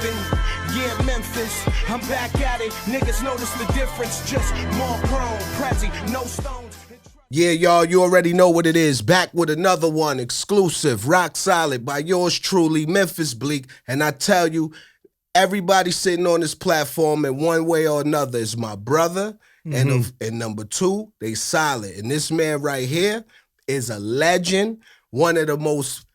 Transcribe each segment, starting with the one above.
tappin. Yeah, Memphis, I'm back at it. Niggas notice the difference, just more chrome, Prezi, no stones. Yeah, y'all, you already know what it is. Back with another one, exclusive, ROC Solid by yours truly, Memphis Bleek. And I tell you, everybody sitting on this platform in one way or another is my brother. And number two, they solid. And this man right here is a legend, one of the most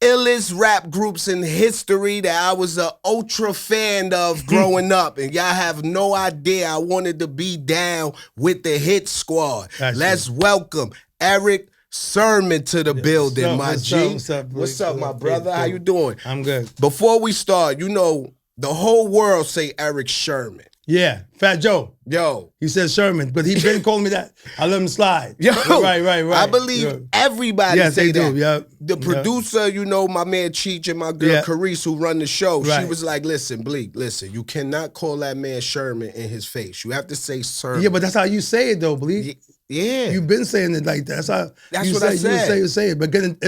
illest rap groups in history that I was an ultra fan of growing up. And y'all have no idea I wanted to be down with the hit squad. Let's welcome Erick Sermon to the building, my G. What's up, my brother? How you doing? I'm good. Before we start, you know, the whole world say Erick Sermon. Yeah, Fat Joe. Yo. He says Sherman, but he been calling me that. I let him slide. Yo. Right. I believe everybody say that. Do. Yep. The producer, you know, my man Cheech and my girl Carice who run the show, she was like, listen, Bleek, listen, you cannot call that man Sherman in his face. You have to say Sermon. Yeah, but that's how you say it though, Bleek. Yeah. You've been saying it like that. That's how what I said. You say it. But again,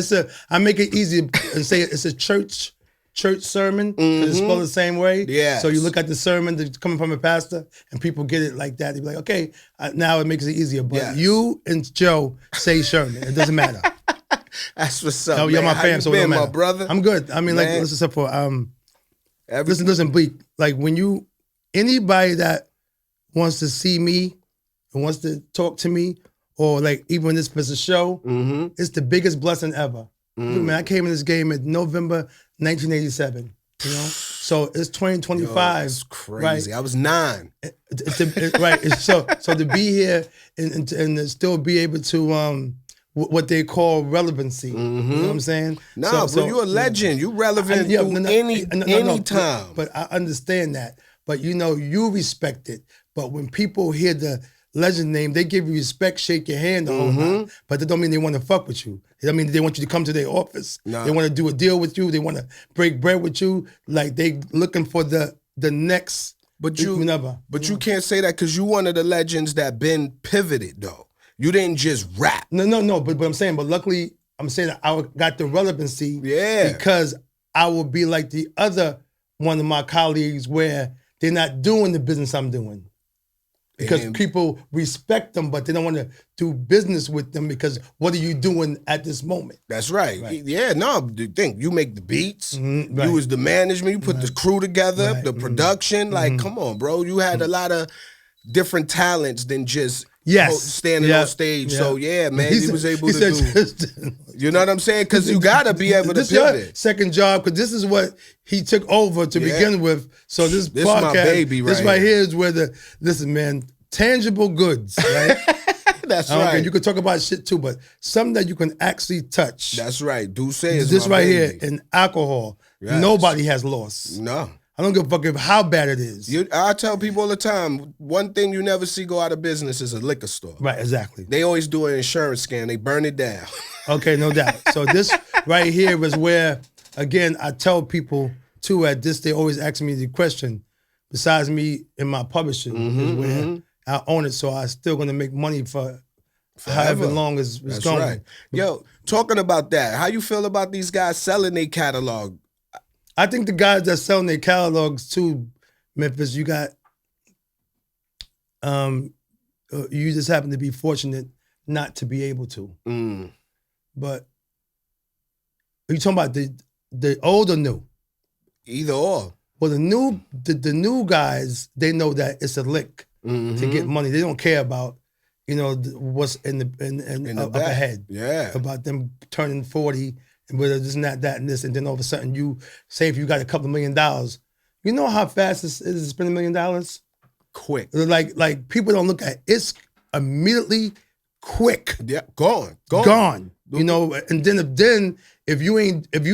I make it easy and say it's a church sermon, because it's spelled the same way. Yeah. So you look at the sermon that's coming from a pastor, and people get it like that. They be like, okay, now it makes it easier. But you and Joe say Sherman. It doesn't matter. That's what's up. Oh, you're my fam, so it don't matter. My brother? I'm good. I mean, like, let's except for listen, Bleek. Like anybody that wants to see me and wants to talk to me, or like even this was a show, it's the biggest blessing ever. Dude, man, I came in this game in November 1987, you know? So it's 2025. That's crazy. Right? I was 9. Right. So to be here and to still be able to, what they call relevancy, you know what I'm saying? No, bro, you're a legend. You relevant any time. But I understand that. But you know, you respect it. But when people hear the legend name, they give you respect, shake your hand the whole night. But that don't mean they want to fuck with you. It don't mean they want you to come to their office. Nah. They want to do a deal with you. They want to break bread with you. Like they looking for the next. But you can't say that because you one of the legends that been pivoted though. You didn't just rap. No. But I'm saying, but luckily I'm saying that I got the relevancy. Yeah. Because I will be like the other one of my colleagues where they're not doing the business I'm doing. Because people respect them, but they don't want to do business with them because what are you doing at this moment? That's right. Yeah, no, think you make the beats. You was the management. You put the crew together, the production. Like, come on, bro. You had a lot of different talents than just standing on stage. So, yeah, man, he was able to do. You know what I'm saying? Because you got to be able to pivot. Your second job, because this is what he took over to begin with. So this podcast, my baby this right here is where listen, man, tangible goods, right? That's right. You can talk about shit too, but something that you can actually touch. That's right. Do say is this my right baby. Here in alcohol. Yes. Nobody has lost. No. I don't give a fuck how bad it is. I tell people all the time, one thing you never see go out of business is a liquor store. Right, exactly. They always do an insurance scam. They burn it down. Okay, no doubt. So this right here is where, again, I tell people too at this, they always ask me the question, besides me and my publishing, is where I own it, so I'm still going to make money for however long as it's going. Right. Yo, talking about that, how you feel about these guys selling their catalog? I think the guys that selling their catalogs too, Memphis, you got, you just happen to be fortunate not to be able to. But are you talking about the old or new? Either or. Well, the new guys, they know that it's a lick to get money. They don't care about, you know, what's in the up ahead. Yeah. About them turning 40 and whether this and that and this, and then all of a sudden you say if you got a couple $1 million, you know how fast it is to spend $1 million? Quick. Like people don't look at it's immediately quick. Yeah, gone. You know, and then if you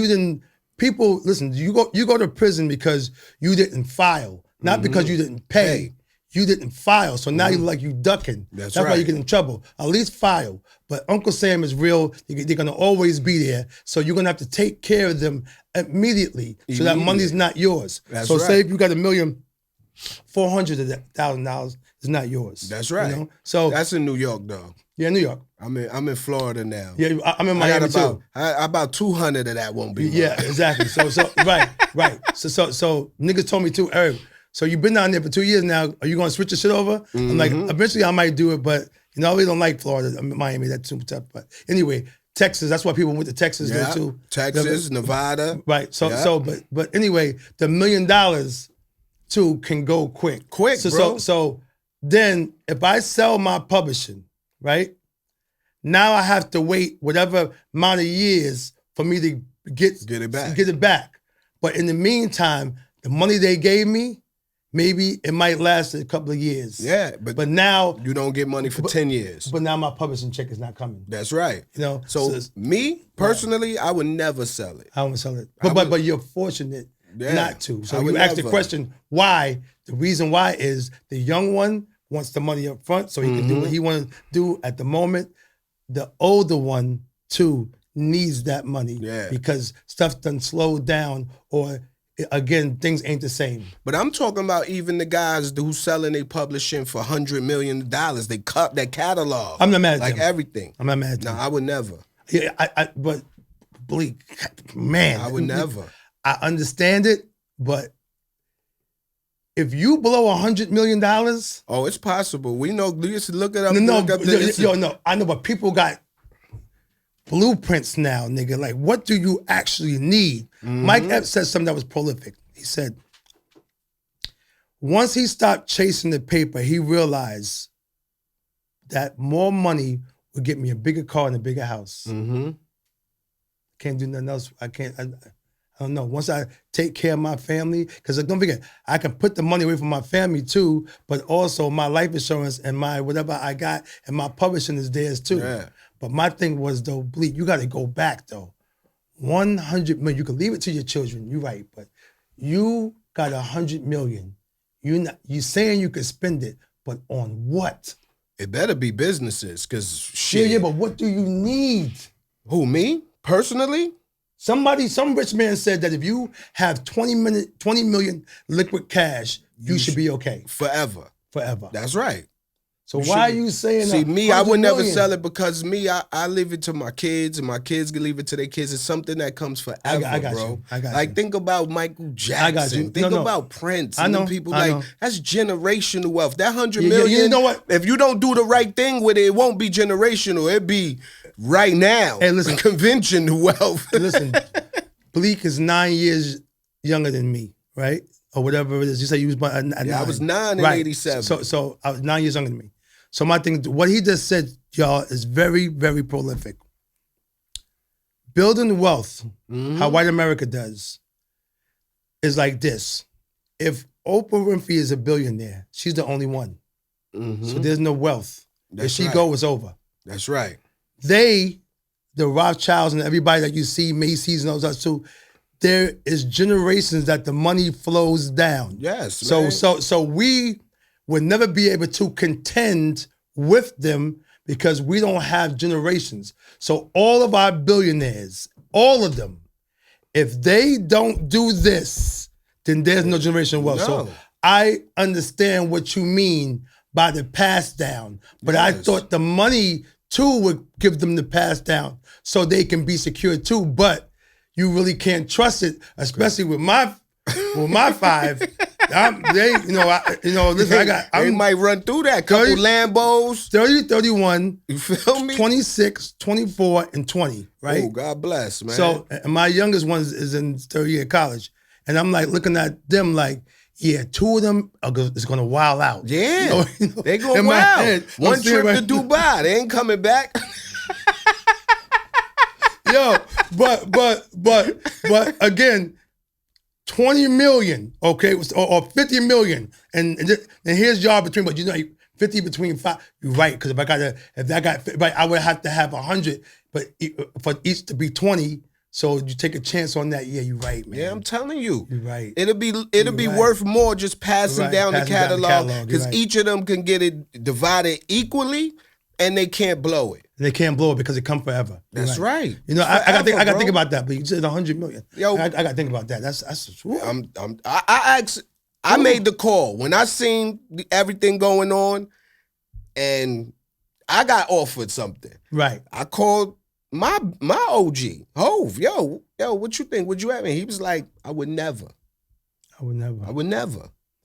didn't, people listen. You go to prison because you didn't file, not because you didn't pay. You didn't file, so now you ducking. That's right. Why you get in trouble. At least file. But Uncle Sam is real. They're gonna always be there. So you're gonna have to take care of them immediately. So that money's not yours. That's so say if you got $1 million $400,000 is not yours. That's right. You know? So that's in New York, though. Yeah, New York. I'm in Florida now. Yeah, I'm in Miami too. About 200 of that won't be. Yeah, exactly. So right. So niggas told me too, Eric. So you've been down there for 2 years now. Are you gonna switch your shit over? Mm-hmm. I'm like, eventually I might do it, but I really don't like Florida. Miami, that's too tough. But anyway, Texas. That's why people went to Texas there too. Texas, Nevada. Right. But anyway, the $1 million too can go quick. Bro. So then if I sell my publishing, right? Now I have to wait whatever amount of years for me to get it back. But in the meantime, the money they gave me, maybe it might last a couple of years. Yeah, but now you don't get money for 10 years. But now my publishing check is not coming. That's right. So me personally, I would never sell it. I wouldn't sell it. But you're fortunate not to. So you ask the question, why? The reason why is the young one wants the money up front so he can do what he wants to do at the moment. The older one, too, needs that money because stuff done slowed down or, again, things ain't the same. But I'm talking about even the guys who selling their publishing for $100 million. They cut their catalog. I'm not mad at them. Like everything. I'm not mad at them. No, I would never. Yeah, but Bleek, man. I would never. I understand it, but if you blow $100 million, oh, it's possible. We know. Just look it up. No, I know, but people got blueprints now, nigga. Like, what do you actually need? Mike Epps said something that was prolific. He said, once he stopped chasing the paper, he realized that more money would get me a bigger car and a bigger house. Can't do nothing else. I don't know. Once I take care of my family, because don't forget, I can put the money away from my family too, but also my life insurance and my whatever I got and my publishing is theirs too. Yeah. But my thing was though, Bleek, you got to go back though. 100 million. You can leave it to your children. You're right, but you got 100 million. You saying you could spend it, but on what? It better be businesses, because shit. Yeah, but what do you need? Who, me personally? Some rich man said that if you have 20 million liquid cash, you should be okay. Forever. That's right. So why are you saying See, me, I would never sell it because me, I leave it to my kids and my kids can leave it to their kids. It's something that comes forever, I got bro. I got you. Think about Michael Jackson. I got you. Think about Prince. I know. People I know. that's generational wealth. That 100 million, you know what? If you don't do the right thing with it, it won't be generational. It'll be right now. Hey, listen. Conventional wealth. Listen, Bleek is 9 years younger than me, right? Or whatever it is. You say you was born at 9. I was 9 in 87. So I was 9 years younger than me. So my thing, what he just said, y'all, is very, very prolific. Building wealth, how white America does, is like this. If Oprah Winfrey is a billionaire, she's the only one. So there's no wealth. If she go, it's over. That's right. The Rothschilds and everybody that you see, Macy's and all that too, there is generations that the money flows down. Yes, So we would never be able to contend with them because we don't have generations. So all of our billionaires, all of them, if they don't do this, then there's no generational wealth. So I understand what you mean by the pass down, but I thought the money too would give them the pass down so they can be secure too. But you really can't trust it, especially with my 5. Listen, they might run through that. Couple 30, Lambos. 30, 31. You feel me? 26, 24, and 20, right? Oh, God bless, man. So my youngest one is in third year of college. And I'm like looking at them like, yeah, 2 of them is going to wild out. Yeah. They going wild. One trip to Dubai. They ain't coming back. Yo, but again, 20 million, okay, or 50 million, and here's y'all between, but 50 between 5. You're right, because I would have to have 100, but for each to be 20. So you take a chance on that. Yeah, you're right, man. Yeah, I'm telling you. You're right. It'll be worth more just passing down the catalog because each of them can get it divided equally, and they can't blow it. They can't blow it because it comes forever. That's right. I got to think about that. But you said 100 million. Yo, I got to think about that. That's. I ask I made the call when I seen everything going on, and I got offered something. Right. I called my OG, Hove. Yo, what you think? Would you have me? He was like, I would never.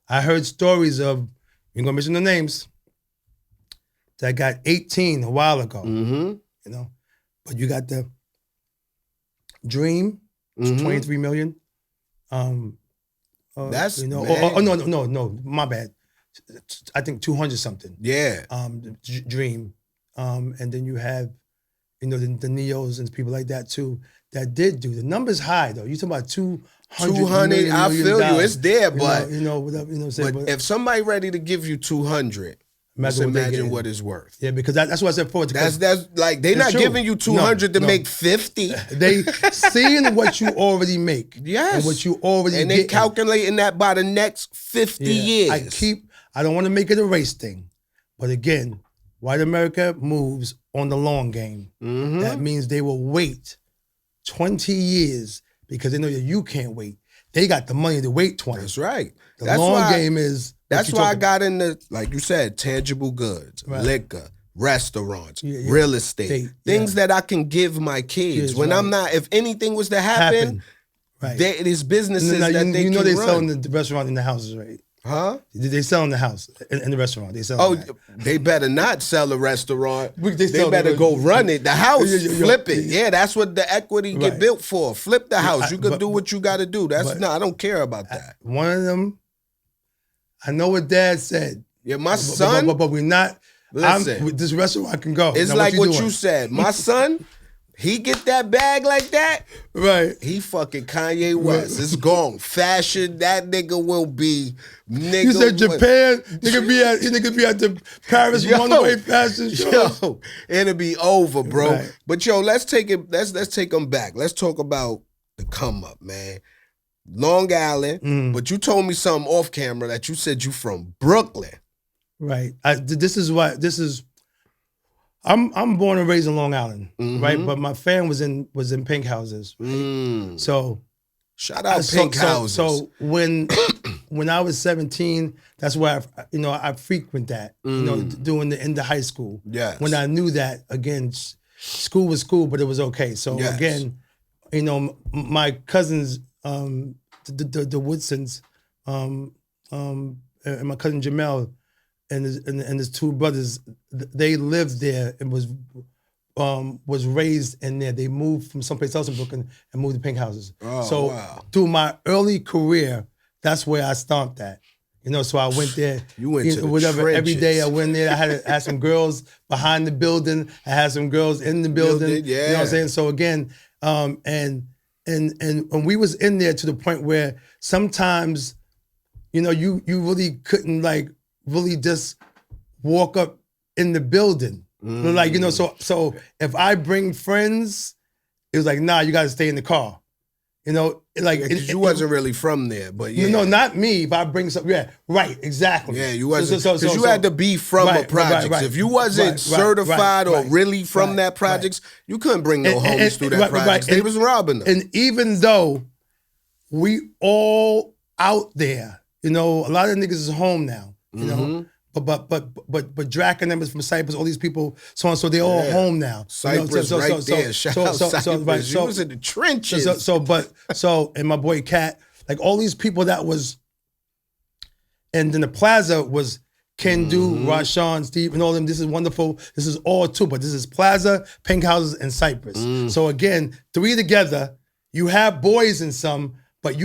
I heard stories of, you're gonna mention the names, that got 18 a while ago. Mm-hmm. You know, but you got the Dream, 23 million. That's no, my bad. I think 200 something. Yeah. Dream, and then you have, the Neos and people like that too. That did do the numbers high though. You talking about 200. I feel you. It's there, but but if somebody ready to give you 200. Imagine what it's worth. Yeah, because that's what I said forward. That's like they not giving you 200 to make 50. They seeing what you already make. Yes. And what you already and they calculating that by the next 50 years. I don't want to make it a race thing, but again, white America moves on the long game. Mm-hmm. That means they will wait 20 years because they know that you can't wait. They got the money to wait 20. That's right. The long game is. That's why I got into, like you said, tangible goods, liquor, restaurants, real estate, things that I can give my kids. When I'm not, if anything was to happen, it is businesses that they can run. You know they selling the restaurant in the houses, right? Huh? They selling the house in the restaurant. They sell. They better not sell a restaurant. They better go run it. The house, flip it. Yeah, that's what the equity get built for. Flip the house. You could do what you got to do. I don't care about that. One of them. I know what Dad said. Yeah, my son. But we're not. Listen, this restaurant can go. It's now, like what you said. My son, he get that bag like that. Right. He fucking Kanye West. It's gone. Fashion. That nigga will be. Nigga, you said Japan. Nigga be at the Paris runaway fashion show. Yo, it'll be over, bro. Right. But yo, let's take it. Let's take them back. Let's talk about the come up, man. Long Island, but you told me something off camera that you said you from Brooklyn. Right. I'm born and raised in Long Island, right? But my fam was in pink houses. Right? So shout out pink houses. So when I was 17, that's where I frequent that, doing the into high school. Yes. When I knew that, again, school was school, but it was okay. So again, my cousins, the Woodsons, and my cousin Jamel and his two brothers, they lived there and was raised in there. They moved from someplace else in Brooklyn and moved to pink houses. Through my early career, that's where I stomped at. So I went there. You went to whatever. trenches. Every day I went there. I had some girls behind the building. I had some girls in the building. Yeah. You know what I'm saying? So again, and we was in there to the point where sometimes, you really couldn't really just walk up in the building. So if I bring friends, it was like, nah, you got to stay in the car. You wasn't really from there, but yeah. No, not me. If I bring some, right, exactly. Yeah, you wasn't. Because you had to be from a project. If you wasn't certified or really from that projects, you couldn't bring no homies through that projects. They was robbing them. And even though we all out there, a lot of niggas is home now, But Drac and them is from Cyprus, all these people, so on, so they're all home now. Cyprus there. Shout out Cyprus. You was in the trenches. And my boy Cat, like all these people that was, and then the plaza was Kendu, Rashawn, Steve, and all them. This is wonderful. This is all two, but this is Plaza, Pink Houses, and Cyprus. So again, three together, you have boys in some, but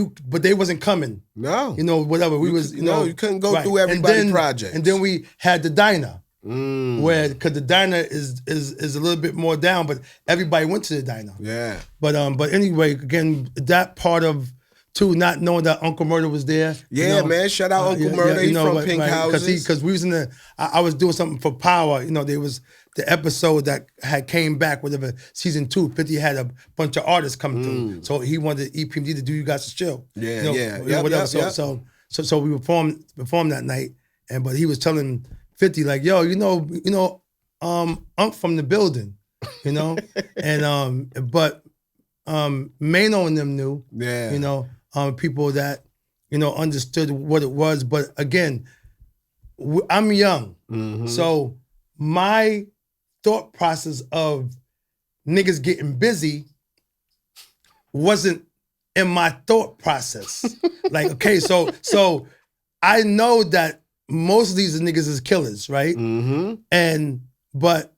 they wasn't coming. No. Whatever. You couldn't go through everybody's project. And then we had the diner. Because the diner is a little bit more down, but everybody went to the diner. Yeah. But anyway, again, that part of too, not knowing that Uncle Murder was there. Yeah, man. Shout out Uncle Murder. He's from Pink Houses. Because we was in I was doing something for Power. There was the episode that had came back, whatever, season 2, 50 had a bunch of artists coming through. So he wanted EPMD to do You Got to Chill. Yeah, So we performed that night, but he was telling 50 like, yo, Unc from the building, and but Mano and them knew, people that understood what it was. But again, I'm young. So my thought process of niggas getting busy wasn't in my thought process. Like, okay, so I know that most of these niggas is killers, right? But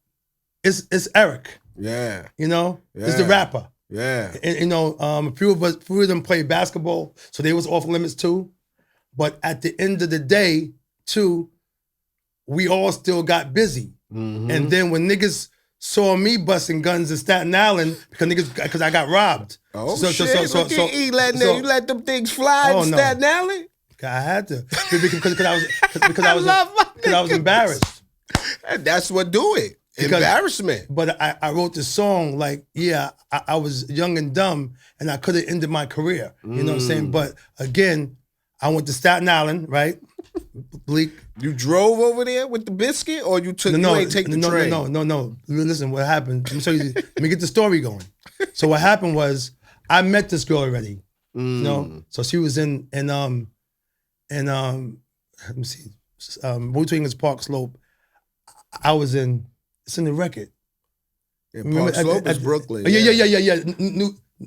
it's Erick. Yeah. It's the rapper. Yeah. And, a few of them play basketball, so they was off limits too. But at the end of the day, too, we all still got busy. And then when niggas saw me busting guns in Staten Island because I got robbed. Oh, shit. You let them things fly in Staten Island? I had to because I was embarrassed. That's what do it. Embarrassment. But I wrote the song like, I was young and dumb and I could have ended my career. You know what I'm saying? But again, I went to Staten Island, right? Bleek. You drove over there with the biscuit, or you took? You ain't take the train? No. Listen, what happened? Let me get the story going. So what happened was I met this girl already. So she was in let me see, Wu-Tang's Park Slope. I was in. It's in the record. Yeah, Park Slope is Brooklyn. Yeah.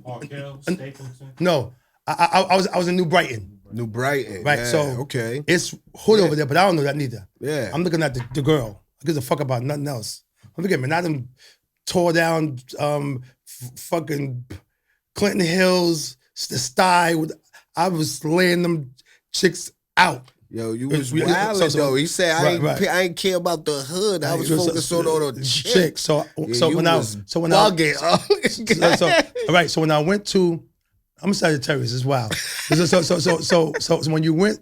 Park Hill, Stapleton. No, I was in New Brighton. New Brighton, right? Yeah, so okay, it's hood over there, but I don't know that neither. Yeah, I'm looking at the girl. I give a fuck about nothing else. Don't forget, man, I done tore down fucking Clinton Hills, the Sty. I was laying them chicks out. Yo, you was wildin' though. He said I ain't care about the hood. I was focused on the chick. So when I went to, I'm a Sagittarius as well. So when you went,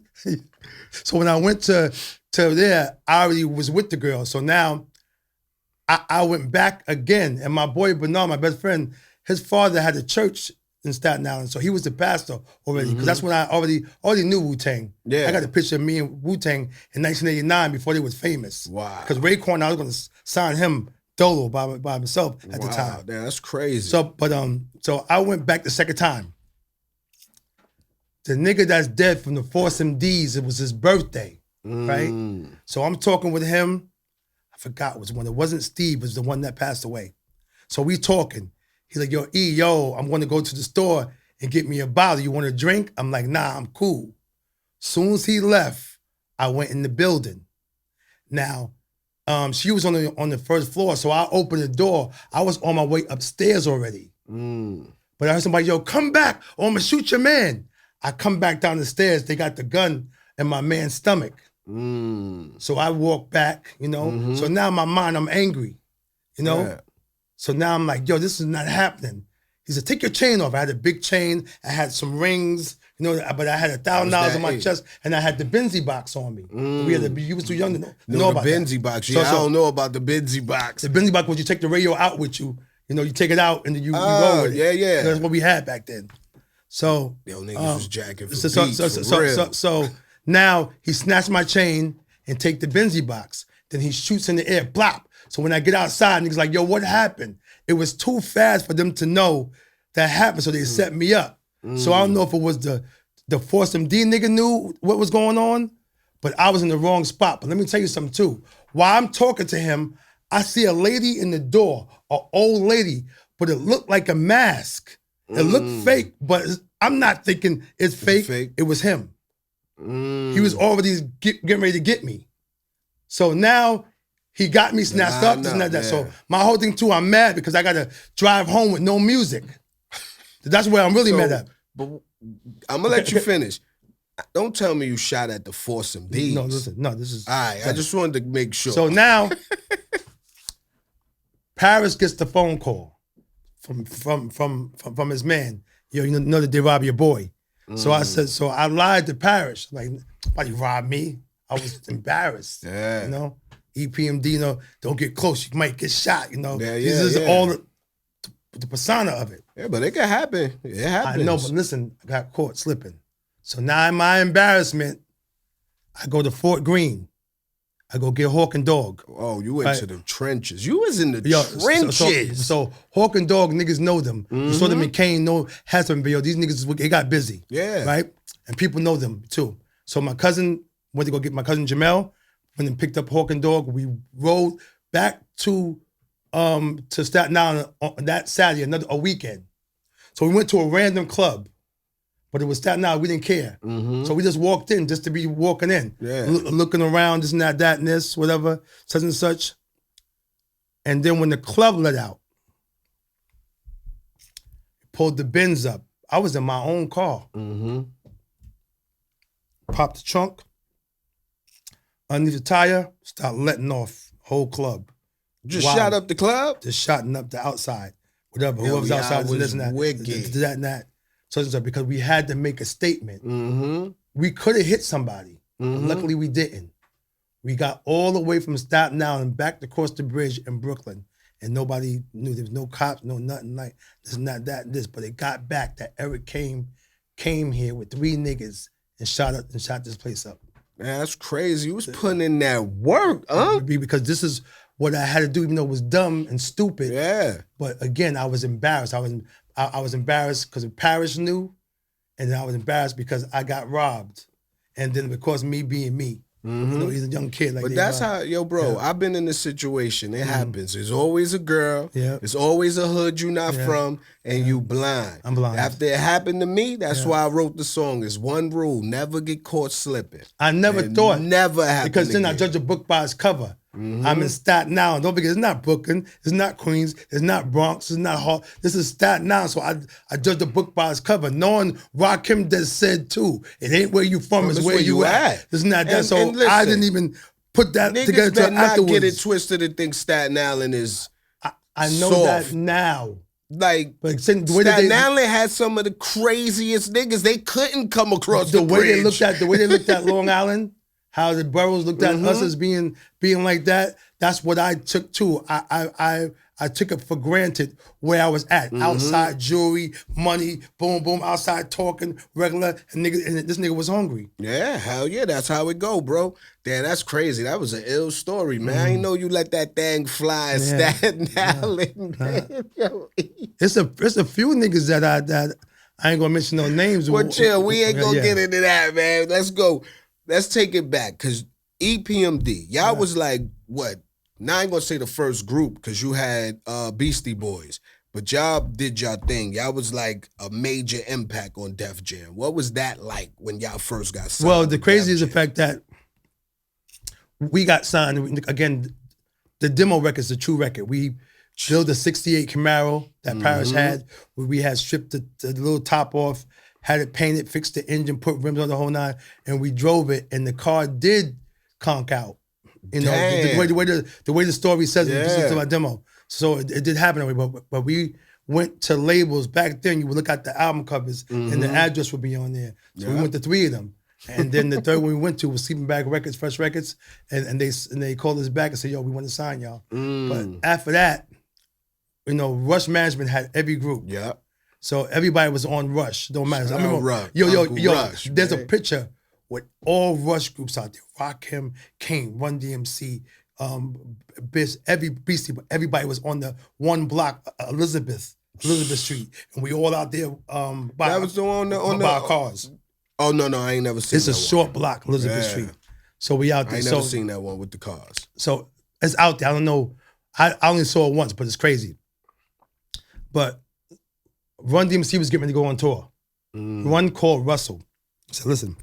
so when I went to there, I already was with the girl. So now I went back again, and my boy Bernard, my best friend, his father had a church in Staten Island, so he was the pastor already. Because that's when I already knew Wu-Tang. Yeah, I got a picture of me and Wu-Tang in 1989 before they was famous. Wow. Because Raekwon, I was going to sign him dolo by himself at the time. Damn, that's crazy. So I went back the second time. The nigga that's dead from the Force MDs, it was his birthday, right? So I'm talking with him. I forgot which one. It wasn't Steve, it was the one that passed away. So we talking. He's like, yo, I'm going to go to the store and get me a bottle. You want a drink? I'm like, nah, I'm cool. Soon as he left, I went in the building. Now, she was on the first floor, so I opened the door. I was on my way upstairs already. But I heard somebody, yo, come back or I'm going to shoot your man. I come back down the stairs. They got the gun in my man's stomach. So I walk back, So now in my mind, I'm angry, Yeah. So now I'm like, yo, this is not happening. He said, take your chain off. I had a big chain. I had some rings, but I had $1,000 on my chest, and I had the Benzie box on me. You was too young to know about the Benzie box. Yeah, I don't know about the Benzie box. The Benzie box was you take the radio out with you. You take it out and then you roll with it. Yeah. That's what we had back then. So yo, niggas was jacking for beats, so now he snatched my chain and take the Benzie box. Then he shoots in the air, blop. So when I get outside, niggas like, yo, what happened? It was too fast for them to know that happened, so they set me up. So I don't know if it was the Force MD nigga knew what was going on, but I was in the wrong spot. But let me tell you something too. While I'm talking to him, I see a lady in the door, an old lady, but it looked like a mask. It looked fake, but I'm not thinking it's fake. It was him. He was already getting ready to get me. So now he got me snatched up, this and that. So my whole thing too, I'm mad because I got to drive home with no music. That's where I'm really mad at. But I'm going to let you finish. Don't tell me you shot at the Force MDs. No, listen. No, this is... All right, I just wanted to make sure. So now, Paris gets the phone call from his man. Yo, you know that they robbed your boy. So I said, so I lied to Paris. Like, nobody robbed me. I was embarrassed. Yeah. EPMD, don't get close. You might get shot, Yeah, This is all the persona of it. Yeah, but it can happen. It happens. I know, but listen, I got caught slipping. So now in my embarrassment, I go to Fort Greene. I go get Hawk and Dog. Oh, you went Right. to the trenches. You was in the Yo, trenches. So Hawk and Dog, niggas know them. You saw them in Kane, had some video. These niggas, they got busy. Yeah. Right? And people know them too. So my cousin went to go get my cousin Jamel, went and picked up Hawk and Dog. We rode back to Staten Island on that Saturday, a weekend. So we went to a random club. But it was Staten Island, we didn't care. So we just walked in just to be walking in. Yeah. Looking around, this and that and this, whatever, such and such. And then when the club let out, pulled the bins up. I was in my own car. Popped the trunk, underneath the tire, start letting off whole club. Just Wow. shot up the club? Just shotting up the outside. Whatever, Yo, whoever's yeah, outside I is was this and that. wicked. That and that. Such and such, because we had to make a statement. We could have hit somebody. But luckily we didn't. We got all the way from Staten Island back across the bridge in Brooklyn, and nobody knew. There was no cops, no nothing like this, not that, and this. But it got back that Erick came here with 3 niggas and shot this place up. Man, that's crazy. You was putting in that work, huh? Because this is what I had to do, even though it was dumb and stupid. Yeah. But again, I was embarrassed. I was embarrassed because Parrish knew, and then I was embarrassed because I got robbed. And then because me being me. You know, he's a young kid. Like But that's how, bro, I've been in this situation. It happens. There's always a girl. Yeah. There's always a hood you not from, and you blind. I'm blind. After it happened to me, that's why I wrote the song. It's one rule, never get caught slipping. I never thought. Never happened Because then I again. judge a book by its cover. I'm in Staten Island. Don't forget, it's not Brooklyn, it's not Queens, it's not Bronx, it's not Hall. This is Staten Island, so I judge the book by its cover. Knowing Rakim just said too, it ain't where you from, it's where you at. It's not that. So And listen, I didn't even put that Niggas together better until not afterwards. get it twisted and think Staten Island is I know soft. that now. Like, But the way that Staten they, Island had some of the craziest niggas. They couldn't come across the way they bridge. looked at Long Island, how the boroughs looked at us as being like that. That's what I took too. I took it for granted where I was at. Outside jewelry, money, boom, boom, outside talking, regular, and this nigga was hungry. Yeah, hell yeah, that's how it go, bro. Damn, that's crazy. That was an ill story, man. I didn't know you let that thing fly in Staten Island, man. Yo. It's a few niggas that I ain't gonna mention no names. Well, chill, we ain't gonna Yeah. get into that, man. Let's go. Let's take it back, because EPMD, y'all was like, what? Now I ain't gonna say the first group, because you had Beastie Boys, but y'all did y'all thing. Y'all was like a major impact on Def Jam. What was that like when y'all first got signed? Well, the with crazy Def is the Jam? fact that we got signed, again, the demo record's the true record. We built a 68 Camaro that Parrish had, where we had stripped the little top off, had it painted, fixed the engine, put rims on the whole 9, and we drove it, and the car did conk out. You know, the way the story says it, this is my demo. So it did happen that way, but we went to labels. Back then, you would look at the album covers and the address would be on there. So we went to 3 of them. And then the third one we went to was Sleeping Bag Records, Fresh Records, and they called us back and said, yo, we want to sign y'all. But after that, you know, Rush Management had every group. Yeah. So everybody was on Rush. Don't matter. Shout out Rush. Yo, Uncle Rush, there's a man. picture with all Rush groups out there. Rakim, Kane, Run DMC, everybody was on the one block, Elizabeth Street, and we all out there. That was the one on by our cars. Oh no, I ain't never seen. It's a that short one. block, Elizabeth Yeah. Street. So we out I there. ain't So never seen that one with the cars. so it's out there. I don't know. I only saw it once, but it's crazy. But Run DMC was getting ready to go on tour. Run called Russell. He said, listen,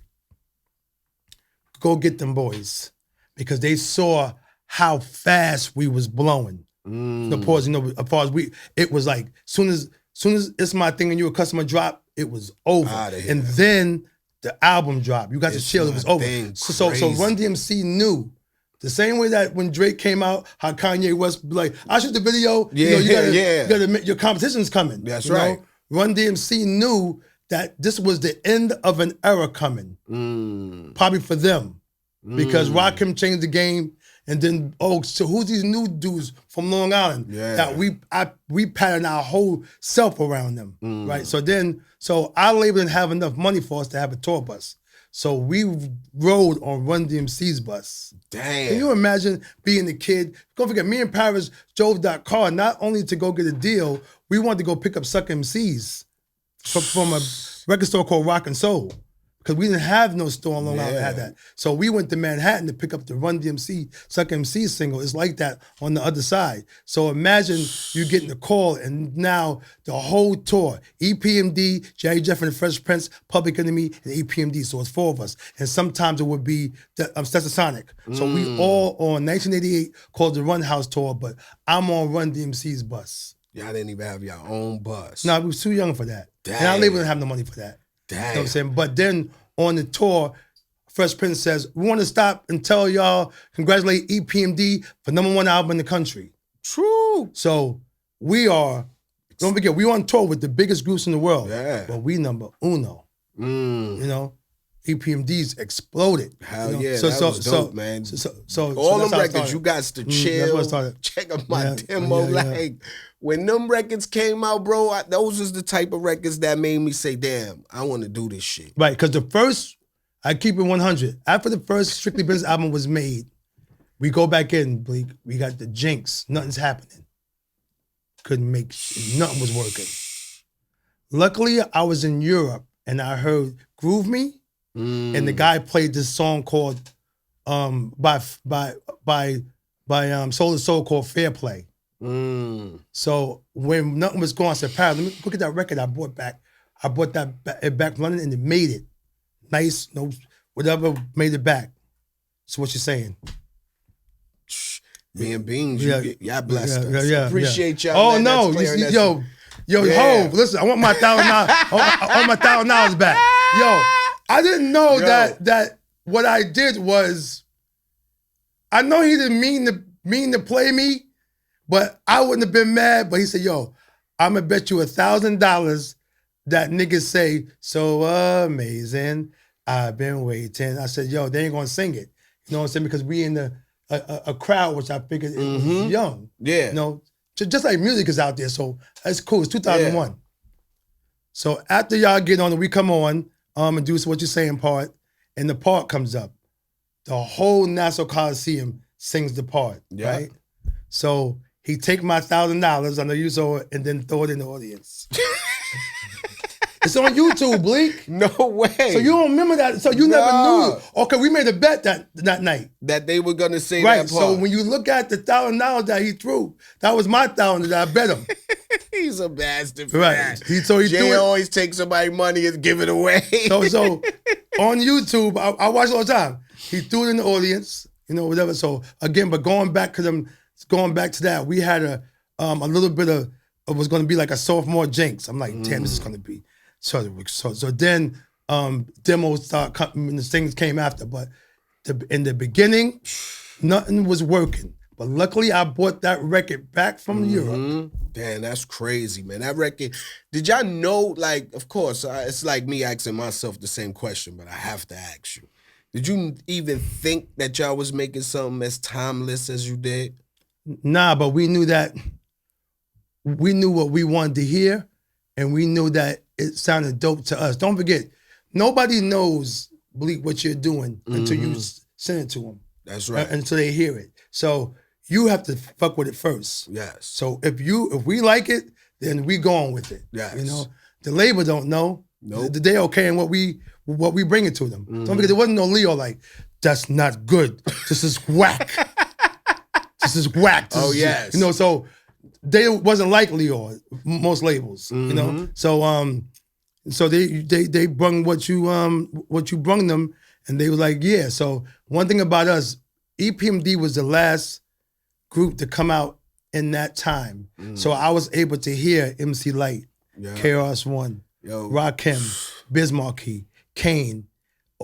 go get them boys. Because they saw how fast we was blowing. The pause, you know, as far as it was like, soon as it's my thing and you a customer drop, it was over. Outta here. And then the album dropped. You got to It's chill, it My was over. Thing So crazy. Run DMC knew. The same way that when Drake came out, how Kanye West be like, I shoot the video, you gotta admit your competition's coming. That's you know? right. Run DMC knew that this was the end of an era coming. Probably for them. Because Rakim changed the game, and then, so who's these new dudes from Long Island that we pattern our whole self around them, right? So I label didn't have enough money for us to have a tour bus. So we rode on Run DMC's bus. Damn. Can you imagine being a kid? Don't forget, me and Paris drove that car not only to go get a deal, we wanted to go pick up Suck MCs from a record store called Rock and Soul. Because we didn't have no store on Long Island that had that. So we went to Manhattan to pick up the Run DMC, Suck MC single. It's like that on the other side. So imagine you getting the call and now the whole tour, EPMD, Jerry Jeff and the Fresh Prince, Public Enemy, and EPMD. So it's 4 of us. And sometimes it would be Stetsasonic. So we all on 1988 called the Run House Tour, but I'm on Run DMC's bus. Y'all didn't even have your own bus. No, we was too young for that. Damn. And our label didn't have no money for that. Damn. You know what I'm saying? But then on the tour, Fresh Prince says, we want to stop and tell y'all, congratulate EPMD for #1 album in the country. True. So we are, don't forget, we on tour with the biggest groups in the world. Yeah. But we #1. You know? EPMD's exploded. Hell you know? yeah, that was dope, man. All them records, you got to chill. That's what I started. Check out my demo. Like, when them records came out, bro, those was the type of records that made me say, damn, I want to do this shit. Right, because the first, I keep it 100. After the first Strictly Business album was made, we go back in, Bleek. We got the jinx. Nothing's happening. Couldn't make, nothing was working. Luckily, I was in Europe and I heard Groove Me. And the guy played this song called by Soul to Soul called Fair Play. So when nothing was going, I said, Pat, let me look at that record I bought back. I bought that back from London and it made it. Nice, no, whatever, made it back. So what you saying? Me and Beans, y'all blessed us. Appreciate y'all. Oh no, Hov, listen, I want my $1,000. I want my $1,000 back. Yo, I didn't know that what I did was, I know he didn't mean to play me, but I wouldn't have been mad. But he said, yo, I'm gonna bet you $1,000 that niggas say, so amazing, I've been waiting. I said, yo, they ain't gonna sing it. You know what I'm saying? Because we in a crowd, which I figured it was young. Yeah. You know, just like music is out there, so that's cool. It's 2001. Yeah. So after y'all get on, we come on, and do what you're saying part, and the part comes up. The whole Nassau Coliseum sings the part, right? So he take my $1,000, I know you saw it, and then throw it in the audience. It's on YouTube, Bleek. No way. So you don't remember that? So you never knew? Okay, we made a bet that night. That they were gonna say that part. So when you look at the $1,000 that he threw, that was my $1,000 that I bet him. He's a bastard for right. that. He Jay always takes somebody's money and give it away. So on YouTube, I watch it all the time. He threw it in the audience, you know, whatever. So again, but going back to that, we had a little bit of it was gonna be like a sophomore jinx. I'm like, damn, this is gonna be. So then demos start coming, the things came after, but in the beginning, nothing was working. But luckily, I bought that record back from Europe. Damn, that's crazy, man. That record, did y'all know, like, of course, it's like me asking myself the same question, but I have to ask you. Did you even think that y'all was making something as timeless as you did? Nah, but we knew what we wanted to hear, and we knew that it sounded dope to us. Don't forget, nobody knows, Bleek, what you're doing until you send it to them. That's right. Until they hear it. So you have to fuck with it first. Yes. So if we like it, then we go on with it. Yes. You know, the label don't know. Nope. They okay in what we bring it to them. Don't forget, there wasn't no Leo like, that's not good. This is whack. This is whack. Yes. You know, so they wasn't like Leo, most labels, you know. So they brung what you brung them, and they were like, yeah. So one thing about us, EPMD was the last group to come out in that time. So I was able to hear MC Light, KRS-One, Rakim, Biz Markie, Kane,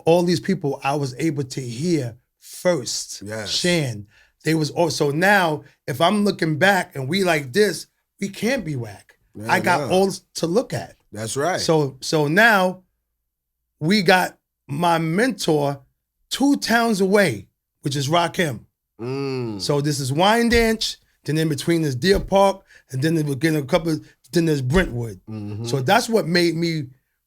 all these people I was able to hear first. Yes. Shan. They was also now, if I'm looking back and we like this, we can't be whack. I got all to look at. That's right. So now we got my mentor 2 towns away, which is Rakim. So this is Wyandanch, then in between is Deer Park, and then we're getting then there's Brentwood. So that's what made me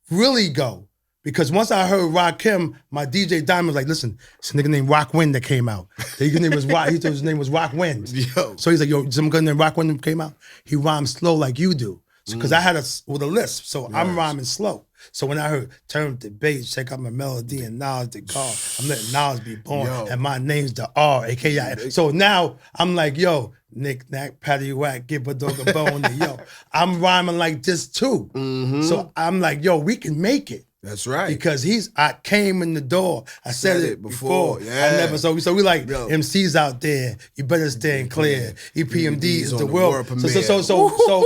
really go. Because once I heard Rakim, my DJ Diamond was like, listen, it's a nigga named Rock Wind that came out. The nigga name was Rock, he thought his name was Rock Wind. Yo. So he's like, yo, some guy named Rock Wind came out. He rhymes slow like you do. Because I had with a lisp, so I'm rhyming slow. So when I heard turn the bass, check out my melody and Nas the car, I'm letting Nas be born, and my name's the R, aka. So now I'm like, yo, Nick, Nack, Patty Whack, give a dog a bone, and yo, I'm rhyming like this too. So I'm like, yo, we can make it. That's right. Because I came in the door. I said it before. Yeah. I never so we like MCs out there. You better stand clear. EPMD is the world.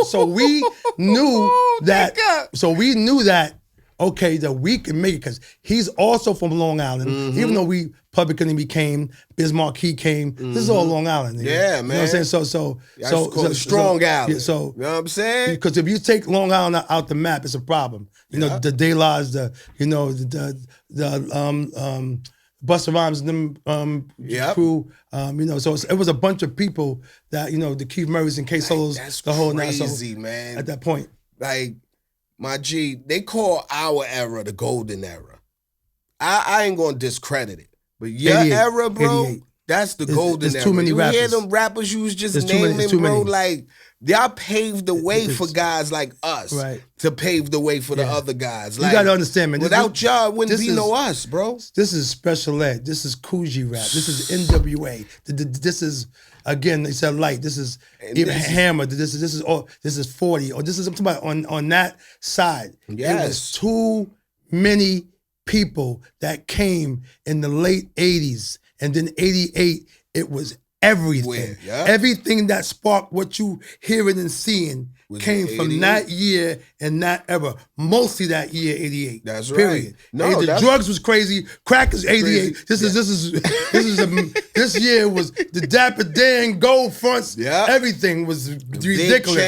So we knew that. So we knew that. Okay, that we can make it because he's also from Long Island. Even though we Public Enemy came, Bismarck Key came. This is all Long Island. Yeah, man. You know what I'm saying? So Strong Island. Yeah, so you know what I'm saying? Because if you take Long Island out the map, it's a problem. You know, the De La's, the Busta Rhymes, them crew. You know, so it was a bunch of people that, you know, the Keith Murrays and K Solos, that's the whole crazy, man. At that point. Like, my G, they call our era the golden era. I ain't gonna discredit it. But your era, bro, 88. That's the golden era. Too many rappers. You hear them rappers you was just naming, bro, like, y'all paved the way for guys like us to pave the way for the other guys. Like, you gotta understand, man. Without y'all, it wouldn't be no us, bro. This is special ed. This is Coogee rap. This is NWA. This is, again, they said light. This is even Hammer. This is 40. Or this is, I'm talking about on that side. Yes. It was too many people that came in the late 80s. And then 88, it was everything. Everything that sparked what you hearing and seeing came from that year and that era. Mostly that year, 88. That's period. Right. No, the drugs was crazy. Crack is 88. This year was the Dapper Dan gold fronts. Everything was ridiculous.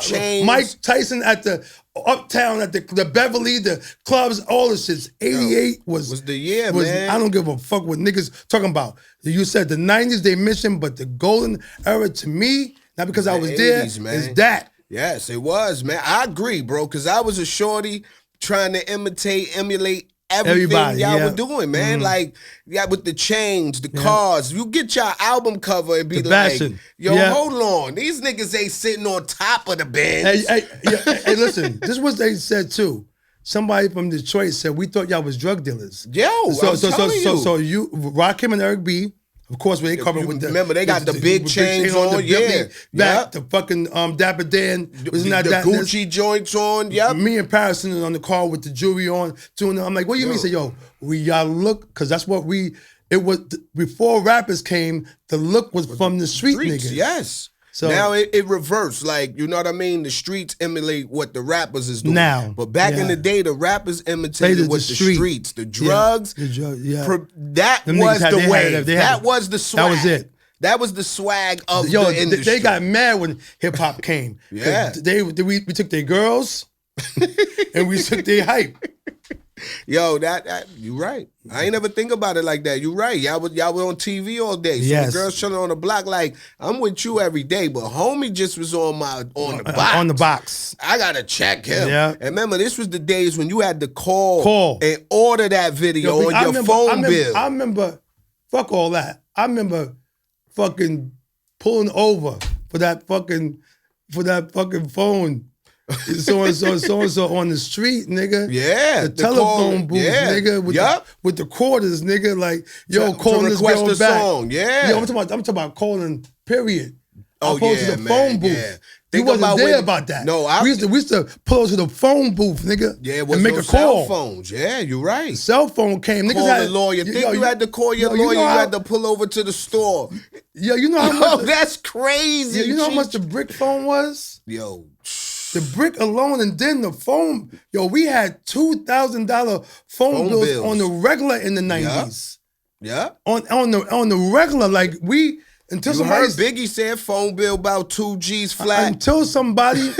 Chains, Mike Tyson at the Uptown, at the Beverly, the clubs, all the shits. 88 was the year, man. I don't give a fuck what niggas talking about. You said the 90s they mentioned, but the golden era to me, not because I was 80s, there, is that. Yes, it was, man. I agree, bro, because I was a shorty trying to emulate everything y'all were doing, man. Like, with the chains, the cars. You get your album cover and be like, yo, hold on. These niggas ain't sitting on top of the Benz. Hey, listen, this is what they said, too. Somebody from Detroit said, we thought y'all was drug dealers. Yo, so you, Rakim and Eric B., of course, when they covered with the... Remember, they got the big chains on, the fucking Dapper Dan. The Gucci joints on, Me and Paris sitting on the car with the jewelry on. I'm like, what do you mean? Say, yo, y'all look, because that's what it was, before rappers came, the look was from the streets, niggas. Yes. So now it reversed, like, you know what I mean? The streets emulate what the rappers is doing. Now. But back in the day, the rappers imitated what the streets, the drugs. That was the wave. That was the swag. That was it. That was the swag of the industry. They got mad when hip hop came. We took their girls and we took their hype. Yo, that you right. I ain't never think about it like that. You right. Y'all were on TV all day. So the girls chilling on the block like, I'm with you every day, but homie just was on the box. On the box. I gotta check him. And remember, this was the days when you had to call and order that video on your phone bill. I remember, fuck all that. I remember fucking pulling over for that fucking phone. So and so on the street, nigga. Yeah, the telephone booth, nigga. With the quarters, nigga. Like, yo, calling this girl back. Song. Yeah, yo, I'm talking about calling. Period. Oh, opposed to the phone booth. You wasn't there about that. No, we used to pull to the phone booth, nigga. Yeah, it was and make no a call. Cell phones. Yeah, you're right. The cell phone came. Niggas had a lawyer. You had to call your lawyer. You had to pull over to the store. Yo, you know how much? That's crazy. Yeah, you know how much the brick phone was? Yo. The brick alone, and then the phone. Yo, we had $2,000 phone bills on the regular in the 90s. Yeah. On the regular, like until somebody heard Biggie said phone bill about 2 G's flat. Until somebody,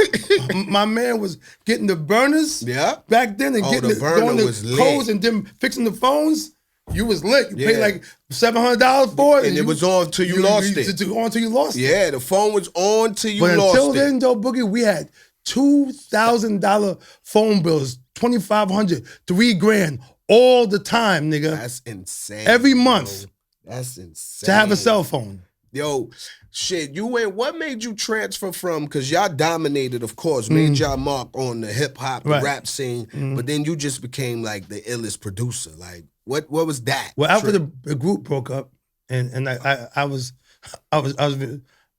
my man was getting the burners. Back then and getting going the codes and then fixing the phones. You was lit. You paid like $700 for it. And it was on till you lost it. On till you lost it. Yeah, the phone was on till you lost it. But until then, though, Boogie, we had $2,000 phone bills $2,500, $3,000 all the time, nigga. That's insane. Every month. Bro. That's insane. To have a cell phone. Yo, shit, what made you transfer from, because y'all dominated, of course, made y'all mark on the hip hop, the rap scene, but then you just became like the illest producer. Like, what was that? Well, after the group broke up, and I was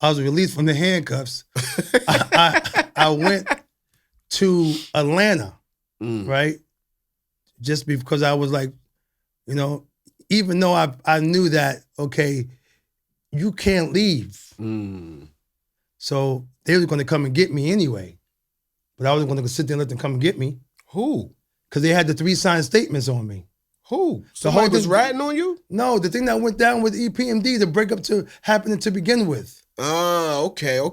released from the handcuffs, I went to Atlanta, right? Just because I was like, you know, even though I knew that, okay, you can't leave. So they were going to come and get me anyway. But I wasn't going to sit there and let them come and get me. Who? Because they had the 3 signed statements on me. Who? Somebody was ratting on you? No, the thing that went down with EPMD, the breakup happening to begin with. Okay. You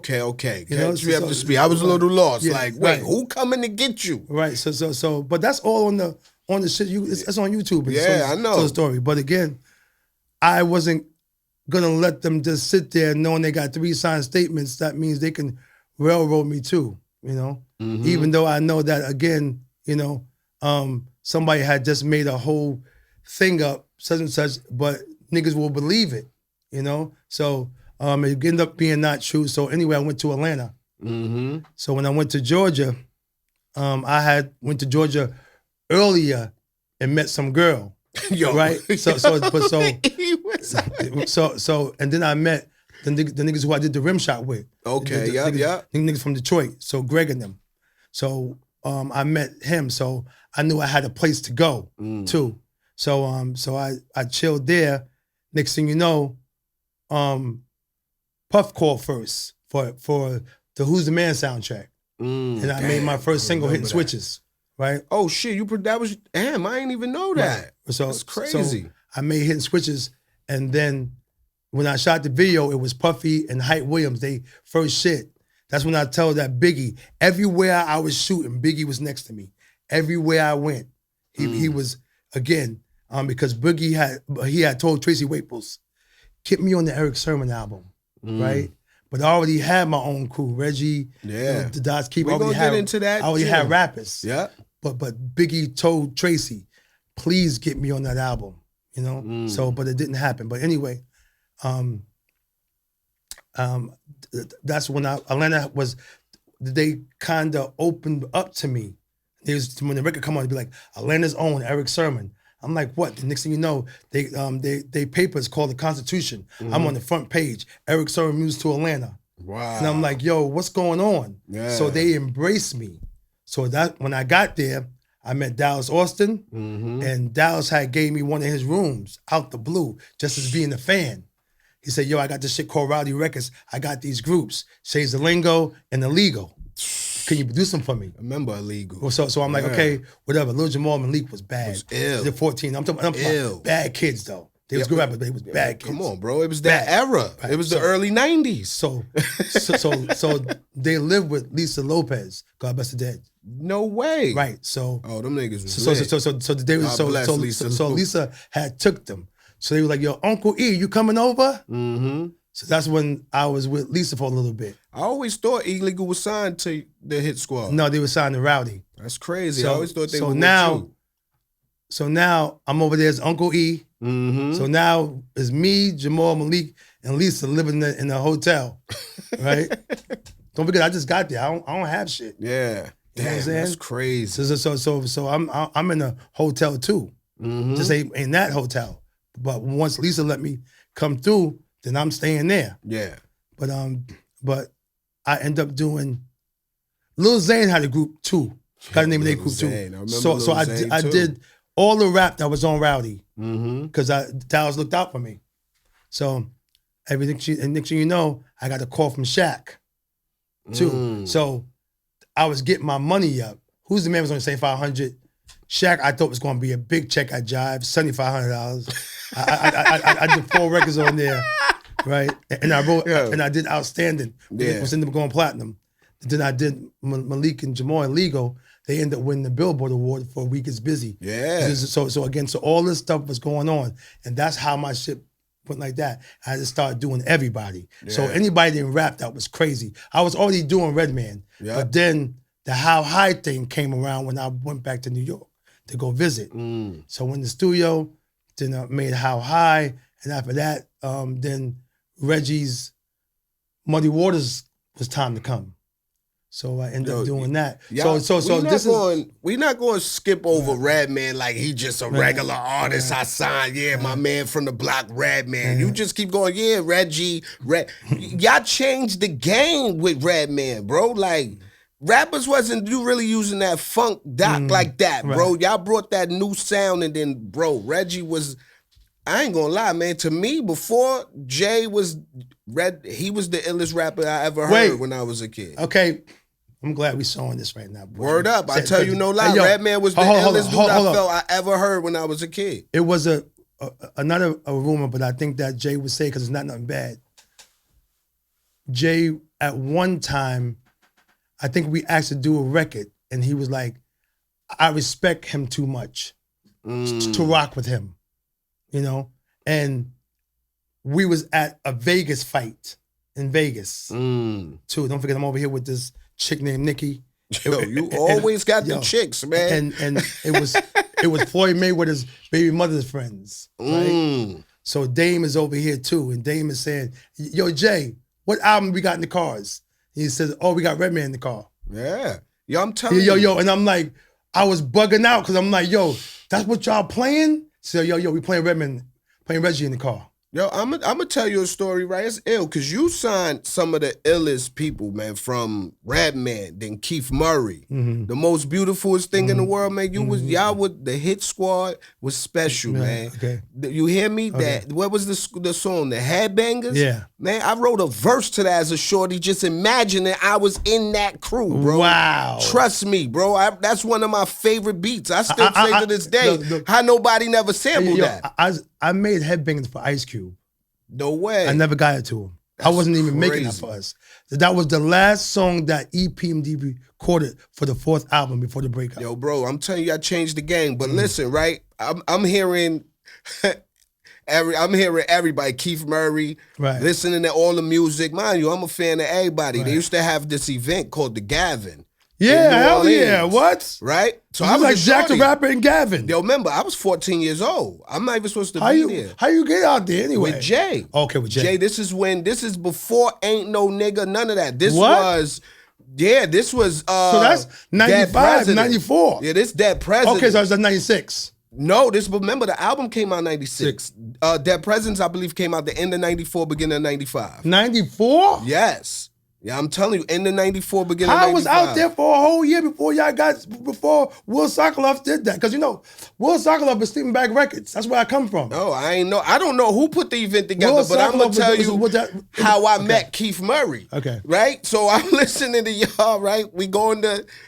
know, you have to speak. I was a little lost. Yeah, like, wait, right. who coming to get you? Right. So, but that's all on the shit. It's on YouTube. Yeah, I know. So the story. But again, I wasn't gonna let them just sit there knowing they got 3 signed statements. That means they can railroad me too, you know? Even though I know that, again, you know, somebody had just made a whole thing up, such and such, but niggas will believe it, you know? So it ended up being not true. So anyway, I went to Atlanta. So when I went to Georgia, I went to Georgia earlier and met some girl. Yo. Right? So and then I met the niggas who I did the rim shot with. Okay, The niggas from Detroit. So Greg and them. So I met him. So I knew I had a place to go too. So I chilled there. Next thing you know, Puff called first for the Who's the Man soundtrack. And I made my first single hitting switches. Right? Oh shit, that was, damn, I didn't even know that. Right. So that's crazy. So I made hitting switches, and then when I shot the video, it was Puffy and Hype Williams, they first shit. That's when I told that Biggie, everywhere I was shooting, Biggie was next to me. Everywhere I went, he was, again, because Biggie had told Tracy Waples, keep me on the Erick Sermon album, right? But I already had my own crew, Reggie, the Dots Keep. We're gonna get into that. I already had rappers. Yeah. But Biggie told Tracy, please get me on that album, you know? So, but it didn't happen. But anyway, that's when Atlanta was, they kind of opened up to me. When the record come on, it'd be like, Atlanta's own Erick Sermon. I'm like, what? The next thing you know, they papers called the Constitution. I'm on the front page. Erick Sermon moves to Atlanta. Wow. And I'm like, yo, what's going on? Yeah. So they embraced me. So that when I got there, I met Dallas Austin, and Dallas gave me one of his rooms out the blue, just as being a fan. He said, yo, I got this shit called Rowdy Records. I got these groups, Shades of Lingo and Illegal. Can you produce them for me? I remember Illegal. So I'm like, okay, whatever. Lil Jamal Malik was bad. Was ill. They're 14. I'm talking about bad kids, though. They was good rappers, but they was bad kids. Come on, bro. It was that era. Right. It was the early 90s. So they lived with Lisa Lopez, God bless the dead. No way. Right. So them niggas was so Lisa had took them. So they were like, yo, Uncle E, you coming over? So that's when I was with Lisa for a little bit. I always thought Illegal was signed to the Hit Squad. No, they were signed to Rowdy. That's crazy. I always thought they were with you. So now I'm over there as Uncle E. So now it's me, Jamal, Malik, and Lisa living in the hotel, right? Don't forget, I just got there. I don't have shit. Yeah. You know what I'm saying? That's crazy. So I'm in a hotel too. Just ain't in that hotel. But once Lisa let me come through, then I'm staying there. Yeah. But I end up doing, Lil Zane had a group too. Got the name of their group too. So I did all the rap that was on Rowdy because Dallas looked out for me. So next thing you know, I got a call from Shaq too. So I was getting my money up. Who's the Man was only saying $500. Shaq, I thought was going to be a big check at Jive, $7,500. I did 4 records on there, right? And I wrote, and I did Outstanding. It was ended up going platinum. Then I did Malik and Jamal and Legal. They ended up winning the Billboard Award for A Week Is Busy. Yeah. So again, all this stuff was going on, and that's how my shit went like that. I just started doing everybody. Yeah. So anybody that didn't rap, that was crazy. I was already doing Redman, but then the How High thing came around when I went back to New York to go visit. So in the studio, then I made How High, and after that, then Reggie's Muddy Waters was time to come. So I ended up doing that. We're not going to skip over Redman like he just a regular artist I signed. My man from the block, Redman. You just keep going, Reggie. Y'all changed the game with Redman, bro. Like, rappers wasn't really using that funk doc like that, bro. Y'all brought that new sound, and then, bro, Reggie was, I ain't gonna lie, man. To me, before Jay was he was the illest rapper I ever heard when I was a kid. Okay. I'm glad we sawing this right now, bro. Word up. I tell you no lie. Redman was the illest dude I felt I ever heard when I was a kid. It was another rumor, but I think that Jay would say, because it's not nothing bad. Jay, at one time, I think we asked to do a record, and he was like, I respect him too much to rock with him, you know? And we was at a Vegas fight in Vegas, too. Don't forget, I'm over here with this chick named Nikki. Yo, you always got the chicks, man. And it was Floyd Mayweather's baby mother's friends, right? So Dame is over here too, and Dame is saying, "Yo, Jay, what album we got in the cars?" He says, "Oh, we got Redman in the car." Yeah, yo, I'm telling you, yo, and I'm like, I was bugging out because I'm like, yo, that's what y'all playing? So yo, we playing Redman, playing Reggie in the car. Yo, I'm gonna tell you a story, right? It's ill, because you signed some of the illest people, man, from Redman, then Keith Murray. The most beautifulest thing in the world, man. Y'all with the Hit Squad was special, man. Okay. You hear me? That what was the song? The Headbangers? Yeah. Man, I wrote a verse to that as a shorty, just imagining I was in that crew, bro. Wow. Trust me, bro. That's one of my favorite beats. I still say to this day, how nobody never sampled that. I made Headbangers for Ice Cube. No way. I never got it to him. I wasn't even making that for us. That was the last song that EPMD recorded for the 4th album before the breakup. Yo, bro, I'm telling you, I changed the game. But listen, right? I'm hearing everybody, Keith Murray, listening to all the music. Mind you, I'm a fan of everybody. They used to have this event called the Gavin. Yeah, hell yeah. What? Right? So I was like Jack the Rapper and Gavin. Yo, remember, I was 14 years old. I'm not even supposed to be there. How you get out there anyway? With Jay. Okay, with Jay. Jay, this is before Ain't No Nigga, none of that. This was so that's 95, 94. Yeah, this Dead President. Okay, so it's 96. No, remember the album came out in 96. Dead Presidents, I believe, came out the end of 94, beginning of 95. 94? Yes. Yeah, I'm telling you, end of 94, beginning of 95. I was out there for a whole year before Will Sokoloff did that. Because, you know, Will Sokoloff is Sleeping Bag Records. That's where I come from. No, I don't know who put the event together, but I'm going to tell you how I met Keith Murray. Okay. Right? So I'm listening to y'all, right?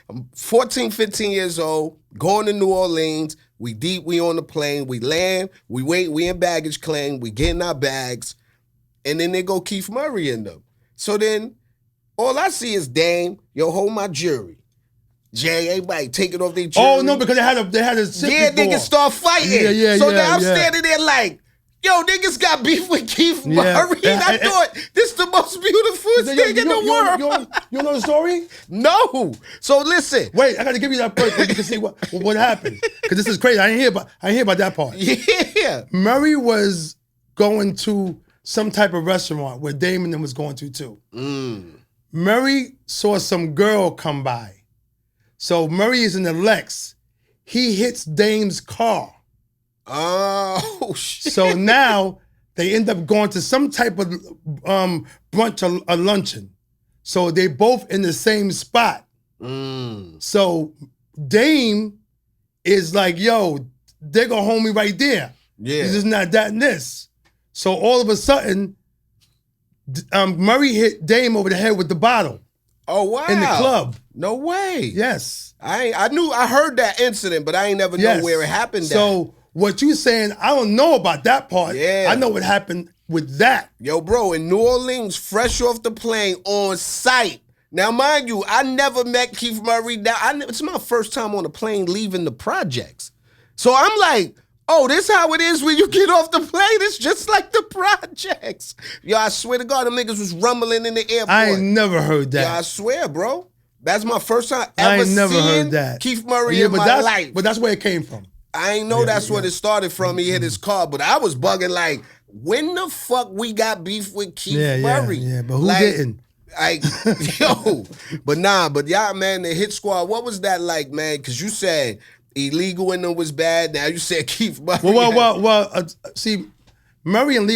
I'm 14, 15 years old, going to New Orleans. We on the plane. We land. We wait. We in baggage claim. We getting our bags. And then they go Keith Murray in them. So then, all I see is Dame, yo, hold my jury. Jay, everybody take it off their jury. Oh, no, because they had a sip before. Niggas start fighting. So now I'm standing there like, yo, niggas got beef with Keith Murray. I thought this is the most beautiful thing in the world. You know the story? No. So listen. Wait, I got to give you that part so you can see what happened. Because this is crazy. I didn't hear about that part. Yeah. Murray was going to some type of restaurant where Damon was going to too. Murray saw some girl come by. So Murray is in the Lex. He hits Dame's car. Oh, shit. So now they end up going to some type of brunch or luncheon. So they both in the same spot. So Dame is like, yo, they're gonna hold me right there. Yeah. This is not that and this. So all of a sudden, Murray hit Dame over the head with the bottle. Oh, wow. In the club. No way. Yes. I heard that incident, but I ain't never know where it happened. So what you saying, I don't know about that part. Yeah. I know what happened with that. Yo, bro, in New Orleans, fresh off the plane, on site. Now, mind you, I never met Keith Murray. It's my first time on a plane leaving the projects. So I'm like, oh, this how it is when you get off the plane. It's just like the projects. Yo, I swear to God, them niggas was rumbling in the airport. I ain't never heard that. Yeah, I swear, bro. That's my first time I ever ain't never seeing heard that. Keith Murray in my life. But that's where it came from. I ain't know that's what it started from. He hit his car, but I was bugging like, when the fuck we got beef with Keith Murray? Yeah, but who didn't? Like, yo, but y'all, man, the Hit Squad, what was that like, man? Because you said Illegal in them was bad. Now you said Keith Murray. Well, see, Murray and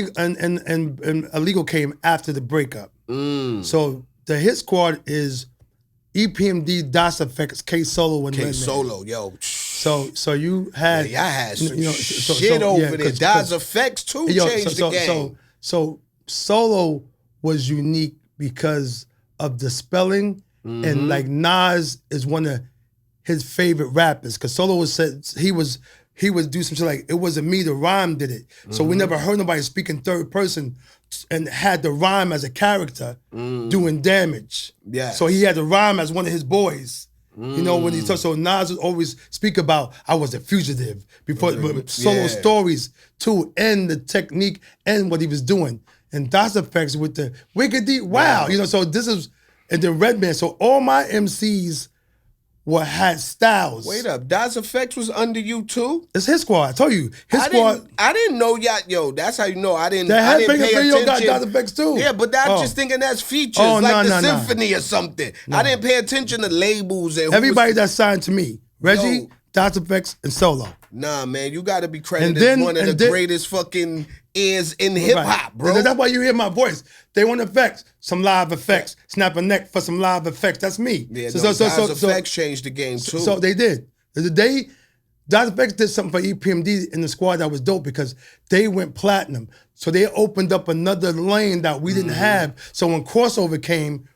Illegal came after the breakup. So the Hit Squad is EPMD, DOS Effects, K Solo, and K Redman. Solo, yo. So you had y'all had some shit over there. DOS Effects too changed the game. So Solo was unique because of the spelling, and like Nas is one of his favorite rappers. Because Solo he would do some shit like, it wasn't me, the rhyme did it. So we never heard nobody speak in third person and had the rhyme as a character doing damage. Yeah. So he had the rhyme as one of his boys. You know, when he talks, so Nas would always speak about, I was a fugitive before Solo stories too, and the technique and what he was doing. And DOS Effects with the Wickedy, wow. You know, so this is, and then Redman. So all my MCs had styles. Wait up, DOS Effects was under you too? It's his squad. I told you, squad. I didn't know y'all. Yo, that's how you know I didn't. That I didn't pay attention. got DOS Effects too. Yeah, but I'm just thinking that's features, like the symphony or something. I didn't pay attention to labels and everybody that's signed to me. Reggie, DOS Effects, and Solo. Nah, man, you got to be credited as one of the greatest fucking ears in hip hop, bro. That's why you hear my voice. They want effects, some live effects. Snap a neck for some live effects. That's me. Yeah, DOS Effects changed the game too. So they did. DOS Effects did something for EPMD in the squad that was dope because they went platinum. So they opened up another lane that we didn't have. So when crossover came,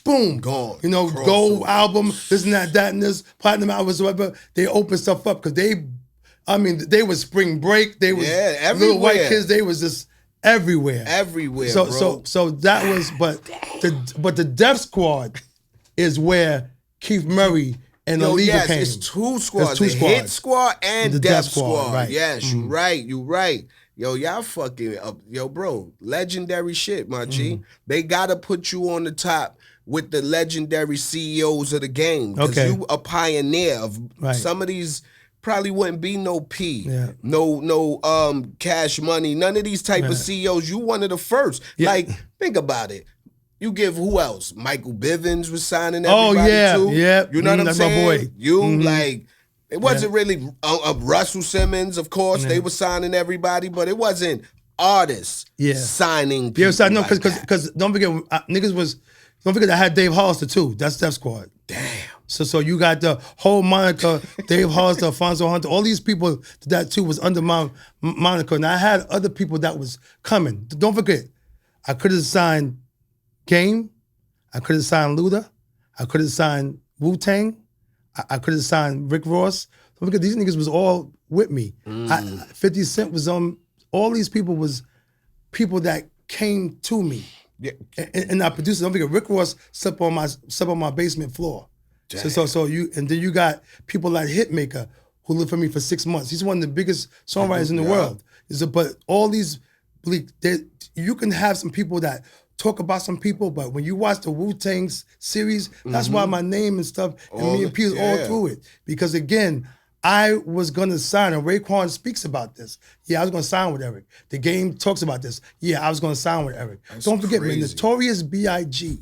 boom, gone. You know, crossover. Gold album, this and that and this, platinum albums, whatever. They opened stuff up because they was Spring Break. They was Little White Kids. They was just everywhere. So bro. So that was, but the Def Squad is where Keith Murray and Illegal came. It's two squads. The Hit Squad and the Def Squad. Right. Yes, you right. Yo, y'all fucking up. Yo, bro, legendary shit, my G. They gotta put you on the top with the legendary CEOs of the game. Because you a pioneer of some of these. Probably wouldn't be no P, no Cash Money, none of these type of CEOs. You one of the first. Yeah. Like, think about it. You give who else? Michael Bivins was signing everybody too. Yeah, you know what I'm that's saying? My boy. You like it wasn't really Russell Simmons, of course. They were signing everybody, but it wasn't artists signing people. Yeah, no, because don't forget don't forget I had Dave Hollister too. That's Def Squad. Damn. So you got the whole moniker, Dave Hollister, Alfonso Hunter, all these people that too was under my moniker. And I had other people that was coming. Don't forget, I could have signed Game, I could have signed Luda, I could have signed Wu-Tang, I could have signed Rick Ross. Don't forget, these niggas was all with me. 50 Cent was on, all these people was people that came to me. Yeah. And I produced it. Don't forget, Rick Ross slept on my basement floor. So then you got people like Hitmaker who lived for me for 6 months. He's one of the biggest songwriters in the world. But all these Bleek, you can have some people that talk about some people, but when you watch the Wu-Tang series, that's why my name and stuff and me and P is all through it. Because again, I was gonna sign, and Raekwon speaks about this. Yeah, I was gonna sign with Eric. The Game talks about this. Yeah, I was gonna sign with Eric. Don't forget, man, Notorious B.I.G.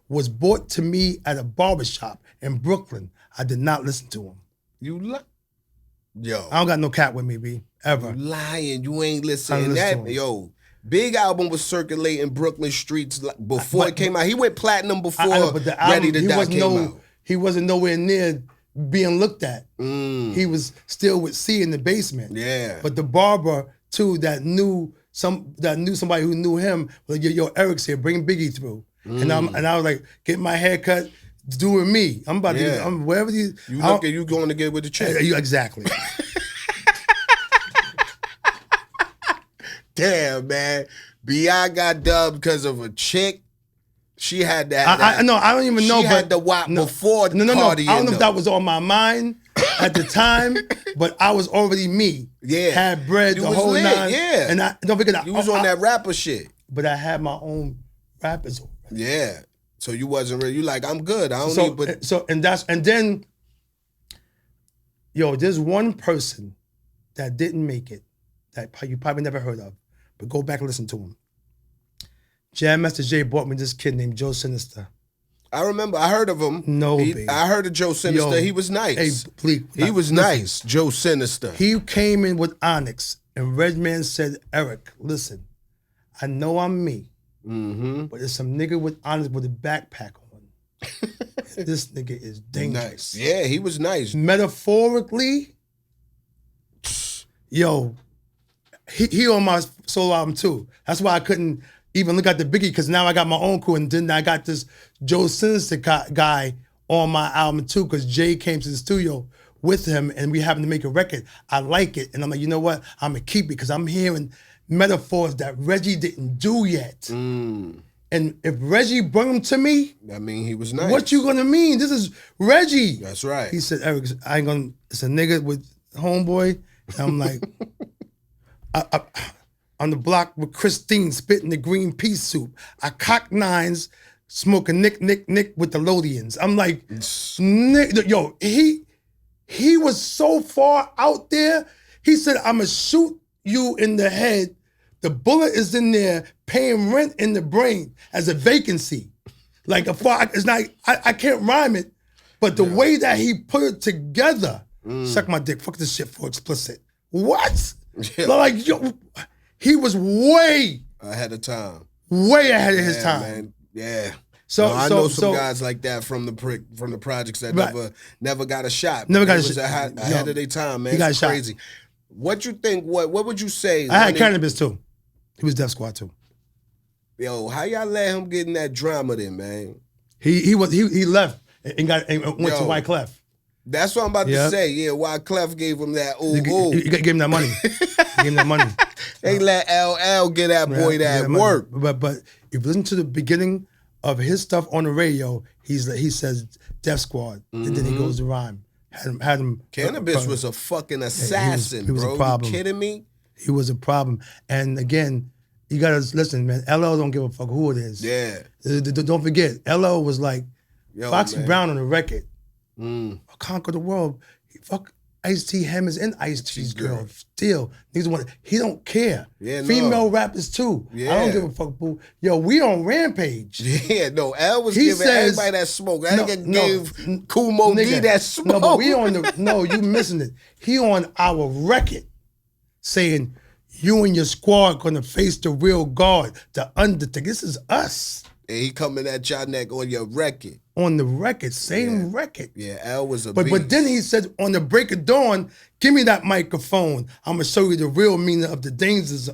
was brought to me at a barbershop in Brooklyn. I did not listen to him. Yo. I don't got no cat with me, B, ever. You lying. You ain't listening. Yo, Big album was circulating Brooklyn streets before it came out. He went platinum before Ready to Die came out. He wasn't nowhere near being looked at. He was still with C in the basement. Yeah. But the barber, too, that knew somebody who knew him, like, yo, Eric's here, bring Biggie through. And I was like, get my hair cut, doing me. I'm about to, wherever you look at you going to get with the chick. Exactly. Damn, man. B.I. got dubbed because of a chick. She had that. I don't even know. She had the WAP before Cardi. No. I don't know if that was on my mind at the time, but I was already me. Yeah. Had bread, the whole nine. Yeah. And don't forget, you was on that rapper shit. But I had my own rappers. Yeah. So you wasn't really, you like, I'm good. I don't So, need, but and then, yo, there's one person that didn't make it that you probably never heard of, but go back and listen to him. Jam Master Jay brought me this kid named Joe Sinister. I remember, I heard of him. No, baby. I heard of Joe Sinister. He was nice. Hey, Bleek. He was nice, Joe Sinister. He came in with Onyx, and Redman said, Eric, listen, I know I'm me, but there's some nigga with Onyx with a backpack on. This nigga is dangerous. Nice. Yeah, he was nice. Metaphorically, yo, he on my solo album too. That's why I couldn't even look at the Biggie, because now I got my own crew, and then I got this Joe Sinister guy on my album too, because Jay came to the studio with him and we happened to make a record. I like it, and I'm like, you know what? I'm gonna keep it because I'm hearing metaphors that Reggie didn't do yet. And if Reggie brought him to me, I mean, he was nice. what you gonna mean? This is Reggie. That's right. He said, Eric, I ain't gonna, it's a nigga with homeboy. And I'm like, I on the block with Christine spitting the green pea soup. I cock nines, smoking Nick with the Lodians. I'm like, Nick, yo, he was so far out there. He said, I'ma shoot you in the head. The bullet is in there, paying rent in the brain as a vacancy. Like it's not, I can't rhyme it, but the way that he put it together, suck my dick, fuck this shit for explicit. What? Yeah. Like, yo, he was way ahead of time. Way ahead of his time. Man. Yeah. So I know some guys like that from the projects that never got a shot. Never got a shot. Ahead of their time, man. It's crazy. Shot. What you think? What would you say? I had cannabis too. He was Def Squad too. Yo, how y'all let him get in that drama then, man? He left and went to Wyclef. That's what I'm about to say. Yeah, Wyclef gave him that. He gave him that money. They let LL get that boy that work. But if you listen to the beginning of his stuff on the radio, he says Def Squad, and then he goes to rhyme. Had him. Cannabis was a fucking assassin, he was bro. A problem. You kidding me? He was a problem. And again, you gotta listen, man. LL don't give a fuck who it is. Yeah. Don't forget, LL was like Foxy Brown on the record. Conquer the world. Fuck Ice-T Hammers and Ice-T's girl. Still, he don't care. Yeah, female rappers too. Yeah. I don't give a fuck, boo. Yo, we on Rampage. Yeah, no, L was giving everybody that smoke. I gave Kool Moe D that smoke. No, but we on you missing it. He on our record saying, you and your squad gonna face the real guard, the Undertaker. This is us. And he coming at y'all neck on your record. On the record, same record. Yeah, L was a beast. But then he said, on the break of dawn, give me that microphone. I'm gonna show you the real meaning of the dangers.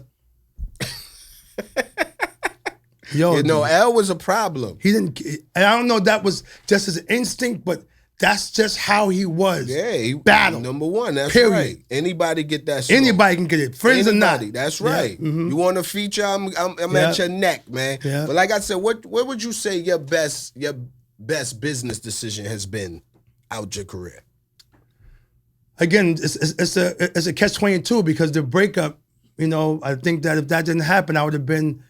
Yo, L was a problem. He didn't, and I don't know if that was just his instinct, but that's just how he was. Yeah, he battle. Number one, that's period. Right. Anybody get that smoke. Anybody can get it. Friends or not. That's right. Yeah. You want a feature, I'm at your neck, man. Yeah. But like I said, what would you say your best business decision has been out your career? Again, it's a catch-22 because the breakup, I think that if that didn't happen, I would have been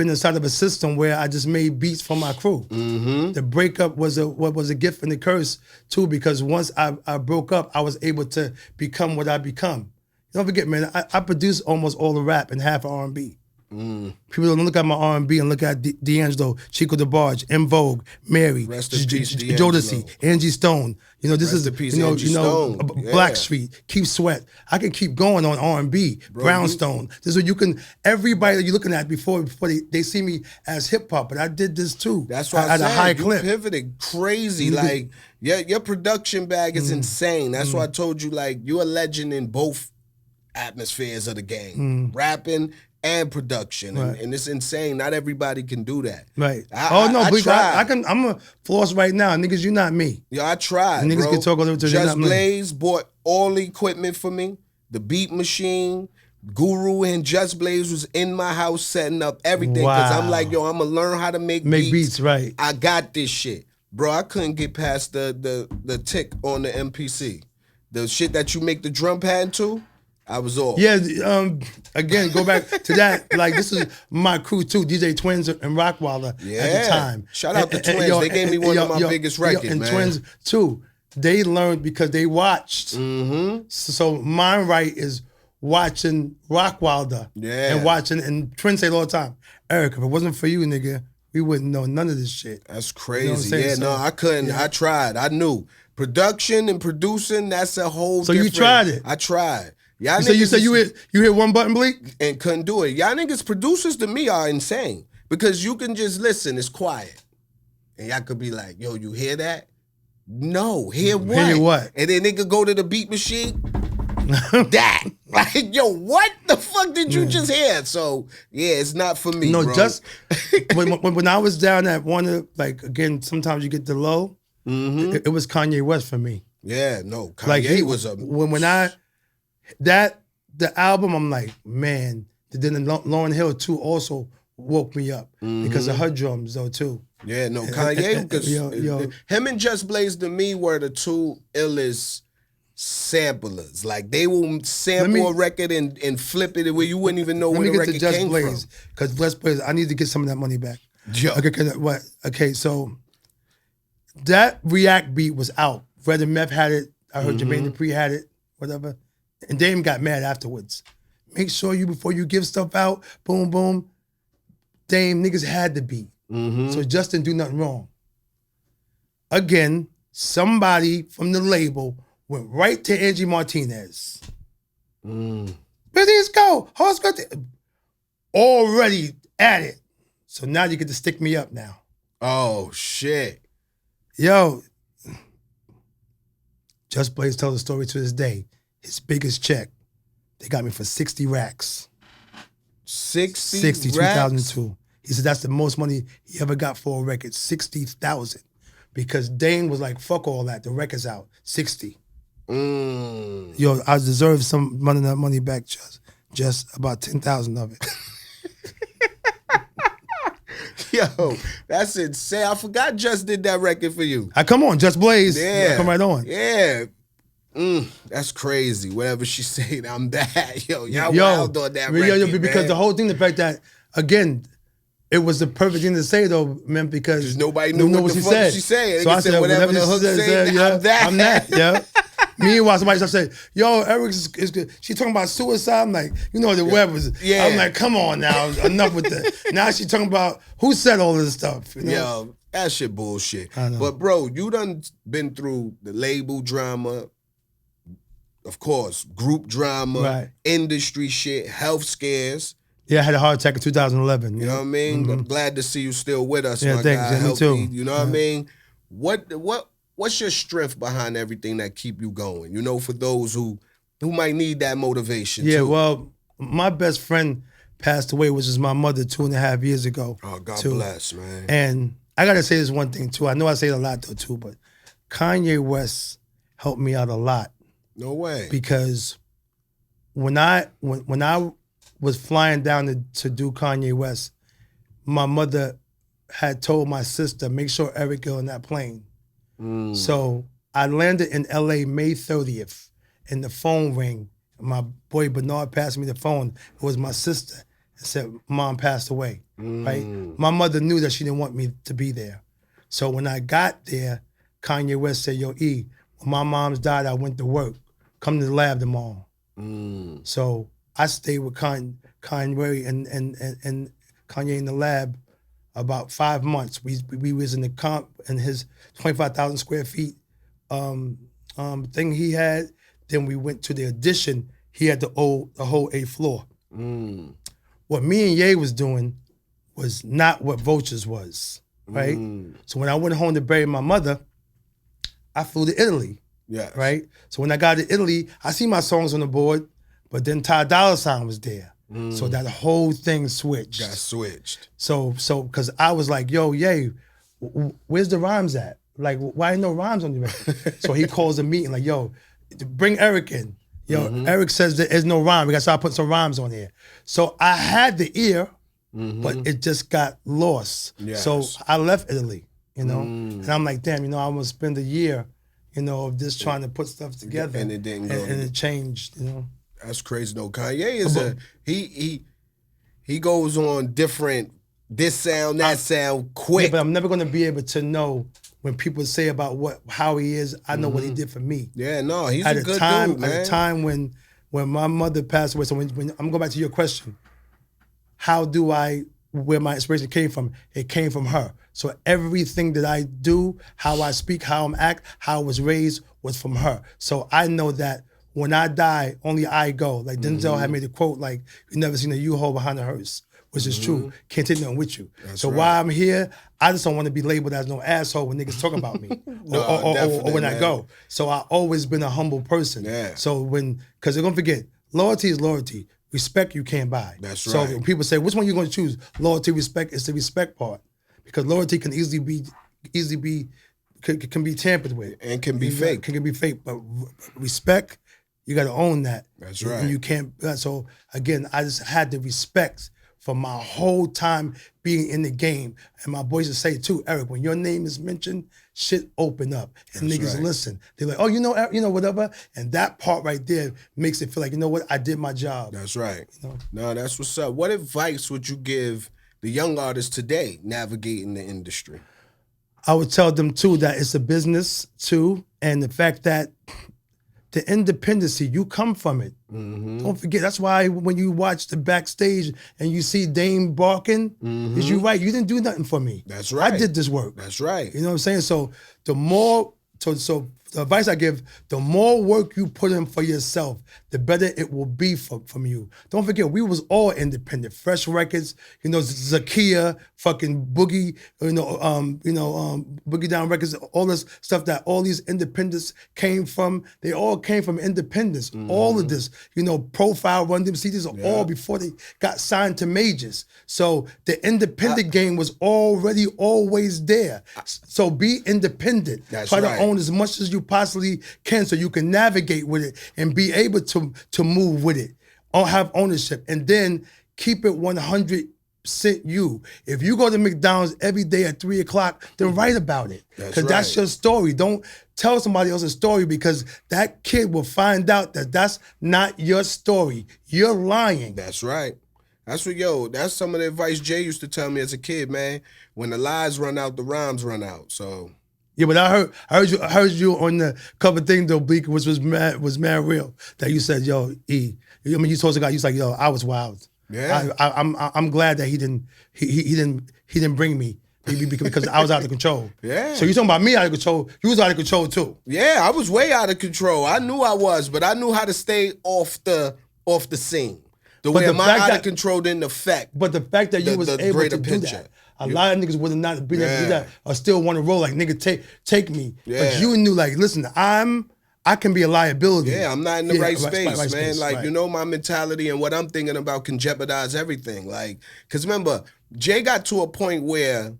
inside of a system where I just made beats for my crew. Mm-hmm. The breakup was a gift and a curse too, because once I broke up, I was able to become what I become. Don't forget, man, I produce almost all the rap and half R&B. People don't look at my R&B and look at D'Angelo, Chico DeBarge, En Vogue, Mary, Jodeci, Angie Stone. This is Blackstreet, Keith Sweat. I can keep going on R&B, Brownstone. This is what you can. Everybody that you're looking at before they see me as hip hop, but I did this too. That's why at a high clip. You pivoted crazy. Like your production bag is insane. That's why I told you, like, you're a legend in both atmospheres of the game, rapping and production, right. and it's insane. Not everybody can do that. Right. Bleek, I can. I'm a floss right now, niggas. You not me. Yeah, I tried. And niggas can talk a little bit. Just Blaze bought all the equipment for me. The beat machine, Guru and Just Blaze was in my house setting up everything because I'm like, yo, I'm gonna learn how to make beats. Right. I got this shit, bro. I couldn't get past the tick on the MPC, the shit that you make the drum pad to. I was off. Yeah, again, go back to that. Like, this is my crew too, DJ Twins and Rockwilder at the time. Shout out to Twins. They gave me one of my biggest records, and man. Twins too. They learned because they watched. Mm-hmm. So mine right is watching Rockwilder. Yeah. And watching, and Twins say it all the time, Eric, if it wasn't for you, nigga, we wouldn't know none of this shit. That's crazy. You know what I'm saying? No, I couldn't. Yeah. I tried. I knew. Production and producing, that's a whole So different. you tried it? I tried. Y'all So you said you hit one button, Bleek? And couldn't do it. Y'all niggas producers to me are insane. Because you can just listen, it's quiet. And y'all could be like, yo, you hear that? No, hear what? Hear what? And then nigga go to the beat machine. That. Like, yo, what the fuck did you just hear? So, yeah, it's not for me, No, bro. just when I was down at one of, like, again, sometimes you get the low, it was Kanye West for me. Yeah, no, Kanye Like, he was a... the album, I'm like, man, then Lauryn Hill too also woke me up because of her drums though too. Yeah, no, Kanye, because him and Just Blaze to me were the two illest samplers. Like, they will sample a record and flip it where you wouldn't even know where the record came from. Because Just Blaze, I need to get some of that money back. Yo. Okay, so that React beat was out. Red and Meth had it. I heard Jermaine Dupri had it, whatever. And Dame got mad afterwards. Make sure before you give stuff out, boom, boom. Dame, niggas had the beat. So Justin do nothing wrong. Again, somebody from the label went right to Angie Martinez. Let's go. Already at it. So now you get to stick me up now. Oh, shit. Yo, Just Blaze tells the story to this day. His biggest check, they got me for 60 racks. 60 2002. He said that's the most money he ever got for a record, 60,000. Because Dane was like, fuck all that, the record's out, 60. Yo, I deserve some money, that money back, just about 10,000 of it. Yo, that's insane. I forgot Just did that record for you. I come on, Just Blaze. Yeah. I come right on. Yeah. That's crazy. Whatever she said, I'm that. Y'all wild on that record, because man. the whole thing, the fact that, again, it was the perfect thing to say though, man, because nobody knew what the fuck she said. So I said, whatever the hook said, I'm that. I'm that, yeah. Meanwhile, somebody said, yo, Eric is good. She talking about suicide. I'm like, the web was, I'm like, come on now, enough with that. Now she talking about who said all this stuff. Yo, that shit bullshit. I know. But bro, you done been through the label drama, of course, group drama, industry shit, health scares. Yeah, I had a heart attack in 2011. You know what I mean? I'm glad to see you still with us, my thanks. guy. Yeah, me too. You know what I mean? What's your strength behind everything that keep you going? For those who might need that motivation. Yeah, too. well, my best friend passed away, which is my mother 2.5 years ago. Oh, God bless, man. And I gotta say this one thing too. I know I say it a lot though too, but Kanye West helped me out a lot. No way. Because when I was flying down to do Kanye West, my mother had told my sister, make sure Eric get on that plane. So I landed in LA May 30th and the phone rang. My boy Bernard passed me the phone. It was my sister and said, Mom passed away, right? My mother knew that she didn't want me to be there. So when I got there, Kanye West said, yo, E, when my mom's died, I went to work. Come to the lab tomorrow. So I stayed with Kanye and Kanye in the lab about 5 months. We was in his 25,000 square feet thing he had. Then we went to the addition. He had the whole 8th floor. What me and Ye was doing was not what Vultures was, right? So when I went home to bury my mother, I flew to Italy. Yeah. Right? So when I got to Italy, I see my songs on the board, but then Ty Dolla $ign was there. So that whole thing switched. Got switched. So because I was like, yo, Ye, where's the rhymes at? Like, why ain't no rhymes on the record? So he calls a meeting like, yo, bring Eric in. Yo, Eric says there's no rhyme. We got to start putting some rhymes on here. So I had the ear, but it just got lost. Yes. So I left Italy, and I'm like, damn, I'm gonna spend a year, of just trying to put stuff together. And it didn't go. And it changed, That's crazy though. Kanye is he goes on different this sound, that sound quick. Yeah, but I'm never gonna be able to know when people say about how he is. I know what he did for me. Yeah, no, he's At a good time, dude, man. At a time when my mother passed away, so when I'm going back to your question, where my inspiration came from? It came from her. So everything that I do, how I speak, how I act, how I was raised was from her. So I know that when I die, only I go. Like Denzel had made a quote like, "You never seen a U-Haul behind a hearse," which is true. Can't take nothing with you. That's so right. while I'm here, I just don't want to be labeled as no asshole when niggas talk about me or when I go. So I always been a humble person. Yeah. So because they're gonna forget, loyalty is loyalty. Respect you can't buy. That's so right. when people say, which one you going to choose? Loyalty, respect, it's the respect part. Because loyalty can easily be can be tampered with. And can be fake. Can be fake. But respect, you got to own that. That's right. And you can't. So again, I just had the respect for my whole time being in the game. And my boys would say too, Eric, when your name is mentioned, shit open up. And That's niggas right. listen. They're like, oh, you know, whatever. And that part right there makes it feel like, you know what, I did my job. That's right. You know? No, that's what's up. What advice would you give the young artists today navigating the industry? I would tell them too that it's a business too, and the fact that the independency, you come from it. Don't forget, that's why when you watch the backstage and you see Dame barking, is you right, you didn't do nothing for me. That's right. I did this work. That's right. You know what I'm saying? So the more, so the advice I give, the more work you put in for yourself, the better it will be from you. Don't forget, we was all independent. Fresh Records, Zakia, fucking Boogie, Boogie Down Records, all this stuff that all these independents came from. They all came from independence. All of this, Profile, Run DMC, these are all before they got signed to majors. So the independent game was already always there. So be independent. Try to own as much as you possibly can so you can navigate with it and be able to move with it or have ownership, and then keep it 100% you. If you go to McDonald's every day at 3 o'clock, then write about it, because that's your story. Don't tell somebody else's story, because that kid will find out that that's not your story. You're lying. That's right. That's some of the advice Jay used to tell me as a kid, man. When the lies run out, the rhymes run out. So yeah, but I heard you on the cover thing though, Bleek, which was mad real. That you said, yo, E. I mean, you told the guy, you was like, yo, I was wild. Yeah. I'm glad that he didn't bring me because I was out of control. Yeah. So you talking about me out of control? You was out of control too. Yeah, I was way out of control. I knew I was, but I knew how to stay off the scene. The way my out of control didn't affect. But the fact that you was able to do that. A lot of niggas would have not been able to do that or still want to roll like, nigga, take me. Yeah. But you knew, like, listen, I can be a liability. Yeah, I'm not in the right space, right man. space, like, right. my mentality and what I'm thinking about can jeopardize everything. Like, because remember, Jay got to a point where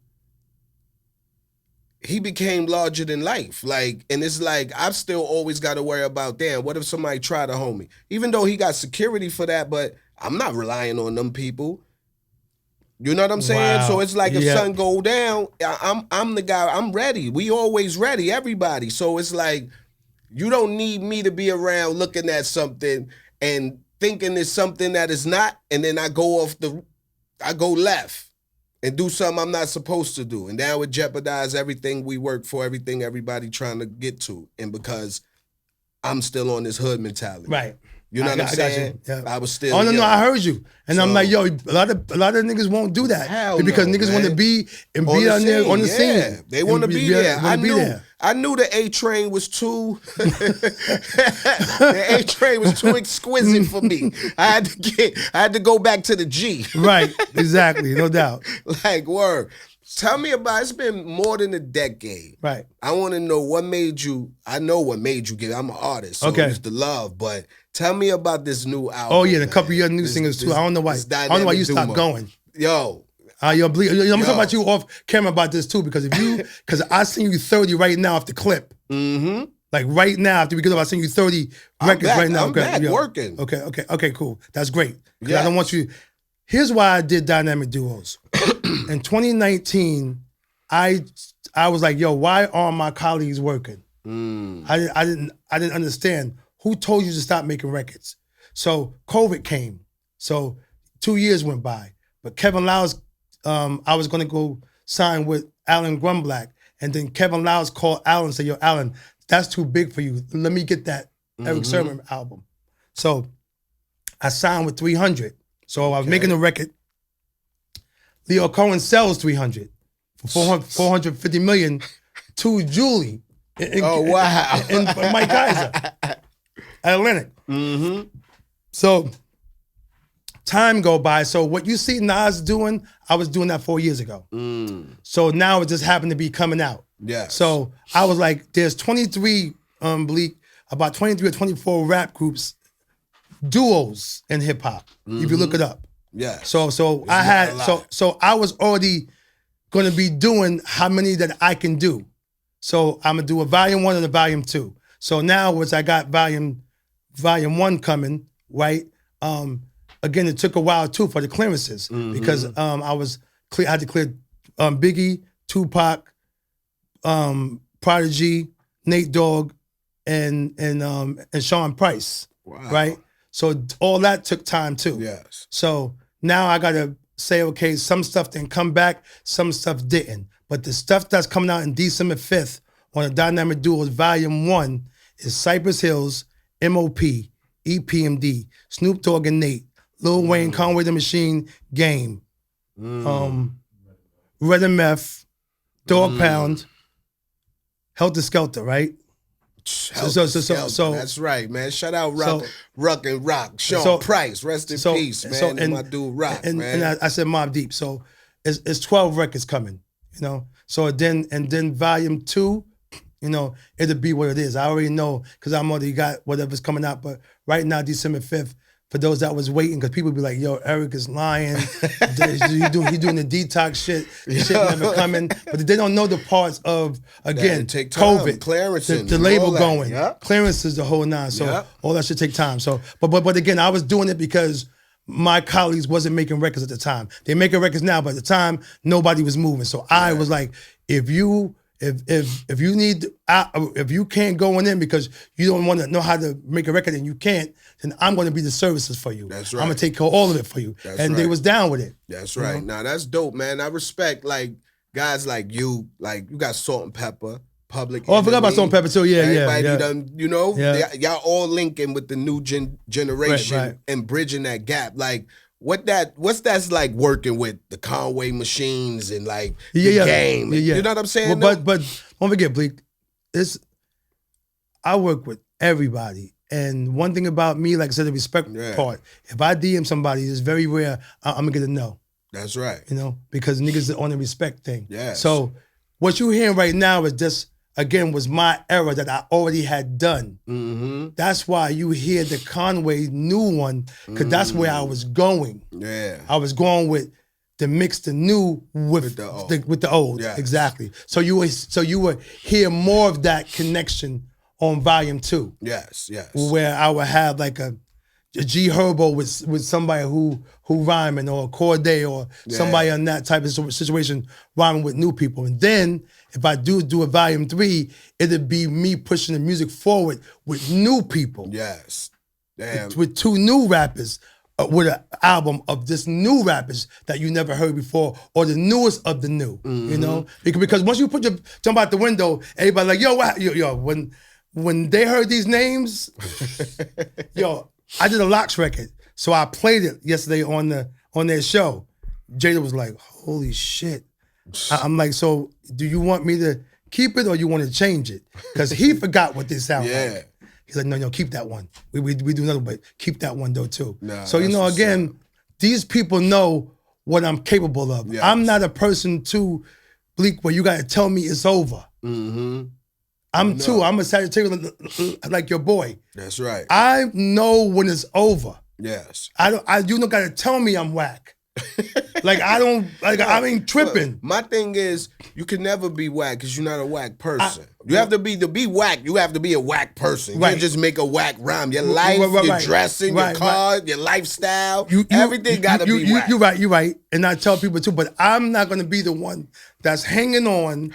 he became larger than life. Like, and it's like, I've still always got to worry about, damn, what if somebody tried to hold me? Even though he got security for that, but I'm not relying on them people. You know what I'm saying? Wow. So it's like if Yeah. something go down, I'm the guy, I'm ready. We always ready, everybody. So it's like, you don't need me to be around looking at something and thinking it's something that is not, and then I go left and do something I'm not supposed to do. And that would jeopardize everything we work for, everything everybody trying to get to. And because I'm still on this hood mentality. Right. You know what I'm saying? I got you. Yeah. I was still Oh, no, young. I heard you. And I'm So- like, yo, a lot of niggas won't do that. Hell because no, niggas want to man. be and On be the on there scene, on the yeah. scene. They want to And be there. wanna I knew the A train was too the A train was too exquisite for me. I had to go back to the G. Right, exactly, no doubt. Like, word. Tell me about, it's been more than a decade. Right. I want to know what made you, I know what made you get, I'm an artist, so Okay. it's the love, but tell me about this new album. Oh yeah, the man. couple of your new singers too. I don't know why. I don't know why you stopped going. Yo. Yo, Bleek, I'm talking about you off camera about this too, because because I seen you 30 right now off the clip. Mm-hmm. Like right now, after we get up, I seen you 30 records right now. I'm back working. Okay, cool. That's great. 'Cause Yeah. I don't want you. Here's why I did dynamic duos. In 2019, I was like, yo, why aren't my colleagues working? I didn't understand. Who told you to stop making records? So COVID came. So 2 years went by. But Kevin Lyles, I was gonna go sign with Alan Grumblack. And then Kevin Lyles called Alan and said, yo, Alan, that's too big for you. Let me get that Erick Sermon album. So I signed with 300. So I was making a record. Leo Cohen sells 300 for 450 million to Julie. Wow. And Mike Kaiser at Atlantic. So time go by. So what you see Nas doing, I was doing that 4 years ago. So now it just happened to be coming out. Yeah. So I was like, there's 23, Bleek, about 23 or 24 rap groups, duos in hip hop. If you look it up. Yeah. So I had so I was already gonna be doing how many that I can do. So I'm gonna do a volume 1 and a volume 2. So now once I got volume 1 coming, right? Again, it took a while too for the clearances because I had to clear Biggie, Tupac, Prodigy, Nate Dogg, and Sean Price. Wow. Right? So all that took time too. Yes. So now I gotta say, okay, some stuff didn't come back, some stuff didn't. But the stuff that's coming out in December 5th on the Dynamic Duos Volume 1 is Cypress Hills, MOP, EPMD, Snoop Dogg and Nate, Lil Wayne, Conway the Machine, Game, Red and Meth, Dog Pound, Helter Skelter, right? So that's right, man. Shout out Ruck and Rock. Sean Price, rest in peace, man. And my dude Rock, man. And I said Mobb Deep. So it's 12 records coming, you know. So then volume 2, you know, it'll be what it is. I already know because I'm already got whatever's coming out. But right now, December 5th, for those that was waiting, because people be like, yo, Erick is lying. he doing the detox shit. The shit never coming. But they don't know the parts of, again, COVID. Clearance. The label going. Yep. Clearance is the whole nine. So all that should take time. So, but again, I was doing it because my colleagues wasn't making records at the time. They're making records now, but at the time, nobody was moving. So I was like, if you can't go in because you don't want to know how to make a record and you can't, then I'm going to be the services for you. That's right. I'm going to take care of all of it for you. They was down with it. That's right. Now that's dope, man. I respect like guys like you got Salt and Pepper, Public Oh, I forgot about Salt and Pepper too. Everybody yeah. done, you know, y'all all linking with the new generation and bridging that gap. Like, what's that's like working with the Conway machines and like the game. You know what I'm saying? Well, but don't forget, Bleek, I work with everybody. And one thing about me, like I said, the respect part, if I DM somebody, it's very rare I'm gonna get a no. That's right. You know, because niggas are on the respect thing. Yeah. So what you're hearing right now is just, again, was my era that I already had done. That's why you hear the Conway new one, because that's where I was going. Yeah. I was going with to mix the new with the old. Yes. Exactly. So you would hear more of that connection on volume 2. Yes. Where I would have like a G Herbo with somebody who rhyming, or Corday, or somebody on that type of situation rhyming with new people. And then if I do a volume 3, it'd be me pushing the music forward with new people. Yes. Damn. With 2 new rappers, with an album of this new rappers that you never heard before, or the newest of the new. You know, because once you jump out the window, everybody like, yo, when they heard these names, yo. I did a Locks record, so I played it yesterday on their show. Jada was like, "Holy shit!" I'm like, "So do you want me to keep it or you want to change it?" Because he forgot what they sound like. He's like, "No, keep that one. We do another, but keep that one though too." Nah, so you know, again, these people know what I'm capable of. Yes. I'm not a person too, Bleek, where you got to tell me it's over. I'm a Sagittarius like your boy. That's right. I know when it's over. Yes. You don't gotta tell me I'm whack. I ain't tripping. My thing is, you can never be whack because you're not a whack person. You have to be whack. You have to be a whack person. You can't just make a whack rhyme. Your life, your dressing, your car, your lifestyle, everything got to be whack. You're right. And I tell people too, but I'm not going to be the one that's hanging on,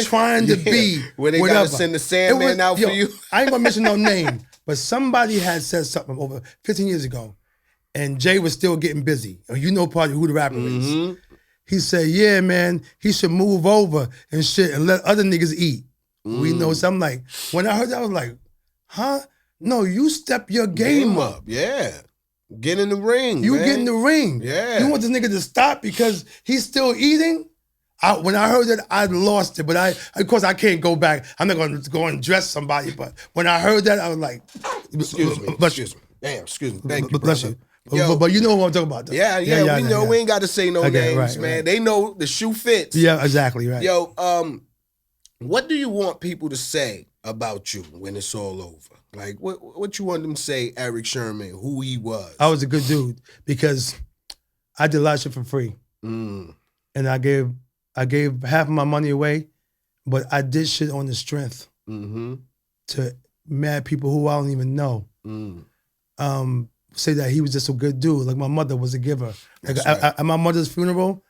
trying to be where they got to send the Sandman out for you. I ain't going to mention no name. But somebody had said something over 15 years ago, and Jay was still getting busy. You know probably who the rapper is. He said, yeah, man, he should move over and shit and let other niggas eat. We know. So I'm like, when I heard that, I was like, huh? No, you step your game up. Yeah. Get in the ring, You get in the ring. Yeah. You want this nigga to stop because he's still eating? When I heard that, I lost it. But of course, I can't go back. I'm not going to go and dress somebody. But when I heard that, I was like, excuse me. Damn, excuse me. Thank you, bless brother. you. Yo, but you know what I'm talking about, though. Yeah, we know. We ain't got to say no names, right, man. right. They know the shoe fits. Yeah, exactly, right. Yo, what do you want people to say about you when it's all over? Like, what you want them to say, Erick Sermon, who he was? I was a good dude because I did a lot of shit for free. And I gave half of my money away, but I did shit on the strength to mad people who I don't even know. Say that he was just a good dude. Like my mother was a giver. Like at my mother's funeral,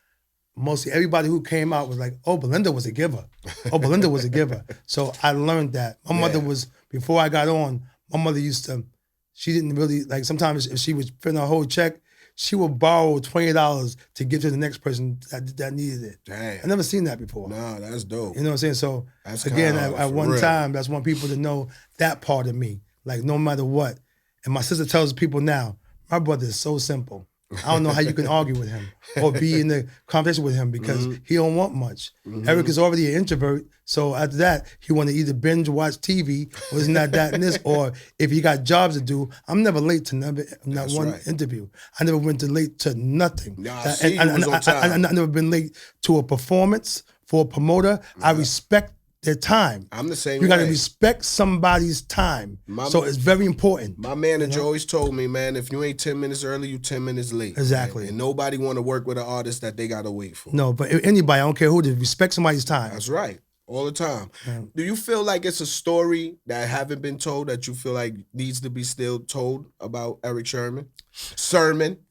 mostly everybody who came out was like, oh, Belinda was a giver. Oh, Belinda was a giver. So I learned that. My mother was, before I got on, my mother she didn't really, like sometimes if she was filling a whole check, she would borrow $20 to give to the next person that needed it. Damn. I never seen that before. Nah, that's dope. You know what I'm saying? So that's again, at one time, that's want people to know that part of me. Like no matter what. And my sister tells people now, my brother is so simple. I don't know how you can argue with him or be in the conversation with him because he don't want much. Erick is already an introvert, so after that, he want to either binge watch TV or isn't that and this, or if he got jobs to do, I'm never late to not one interview. I never went late to nothing. Nah, I never been late to a performance for a promoter. I respect their time. I'm the same way. You got to respect somebody's time. So it's very important. My manager always told me, man, if you ain't 10 minutes early, you 10 minutes late. Exactly. Man. And nobody want to work with an artist that they got to wait for. No, but anybody, I don't care who, to respect somebody's time. That's right. All the time. Do you feel like it's a story that haven't been told that you feel like needs to be still told about Erick Sermon?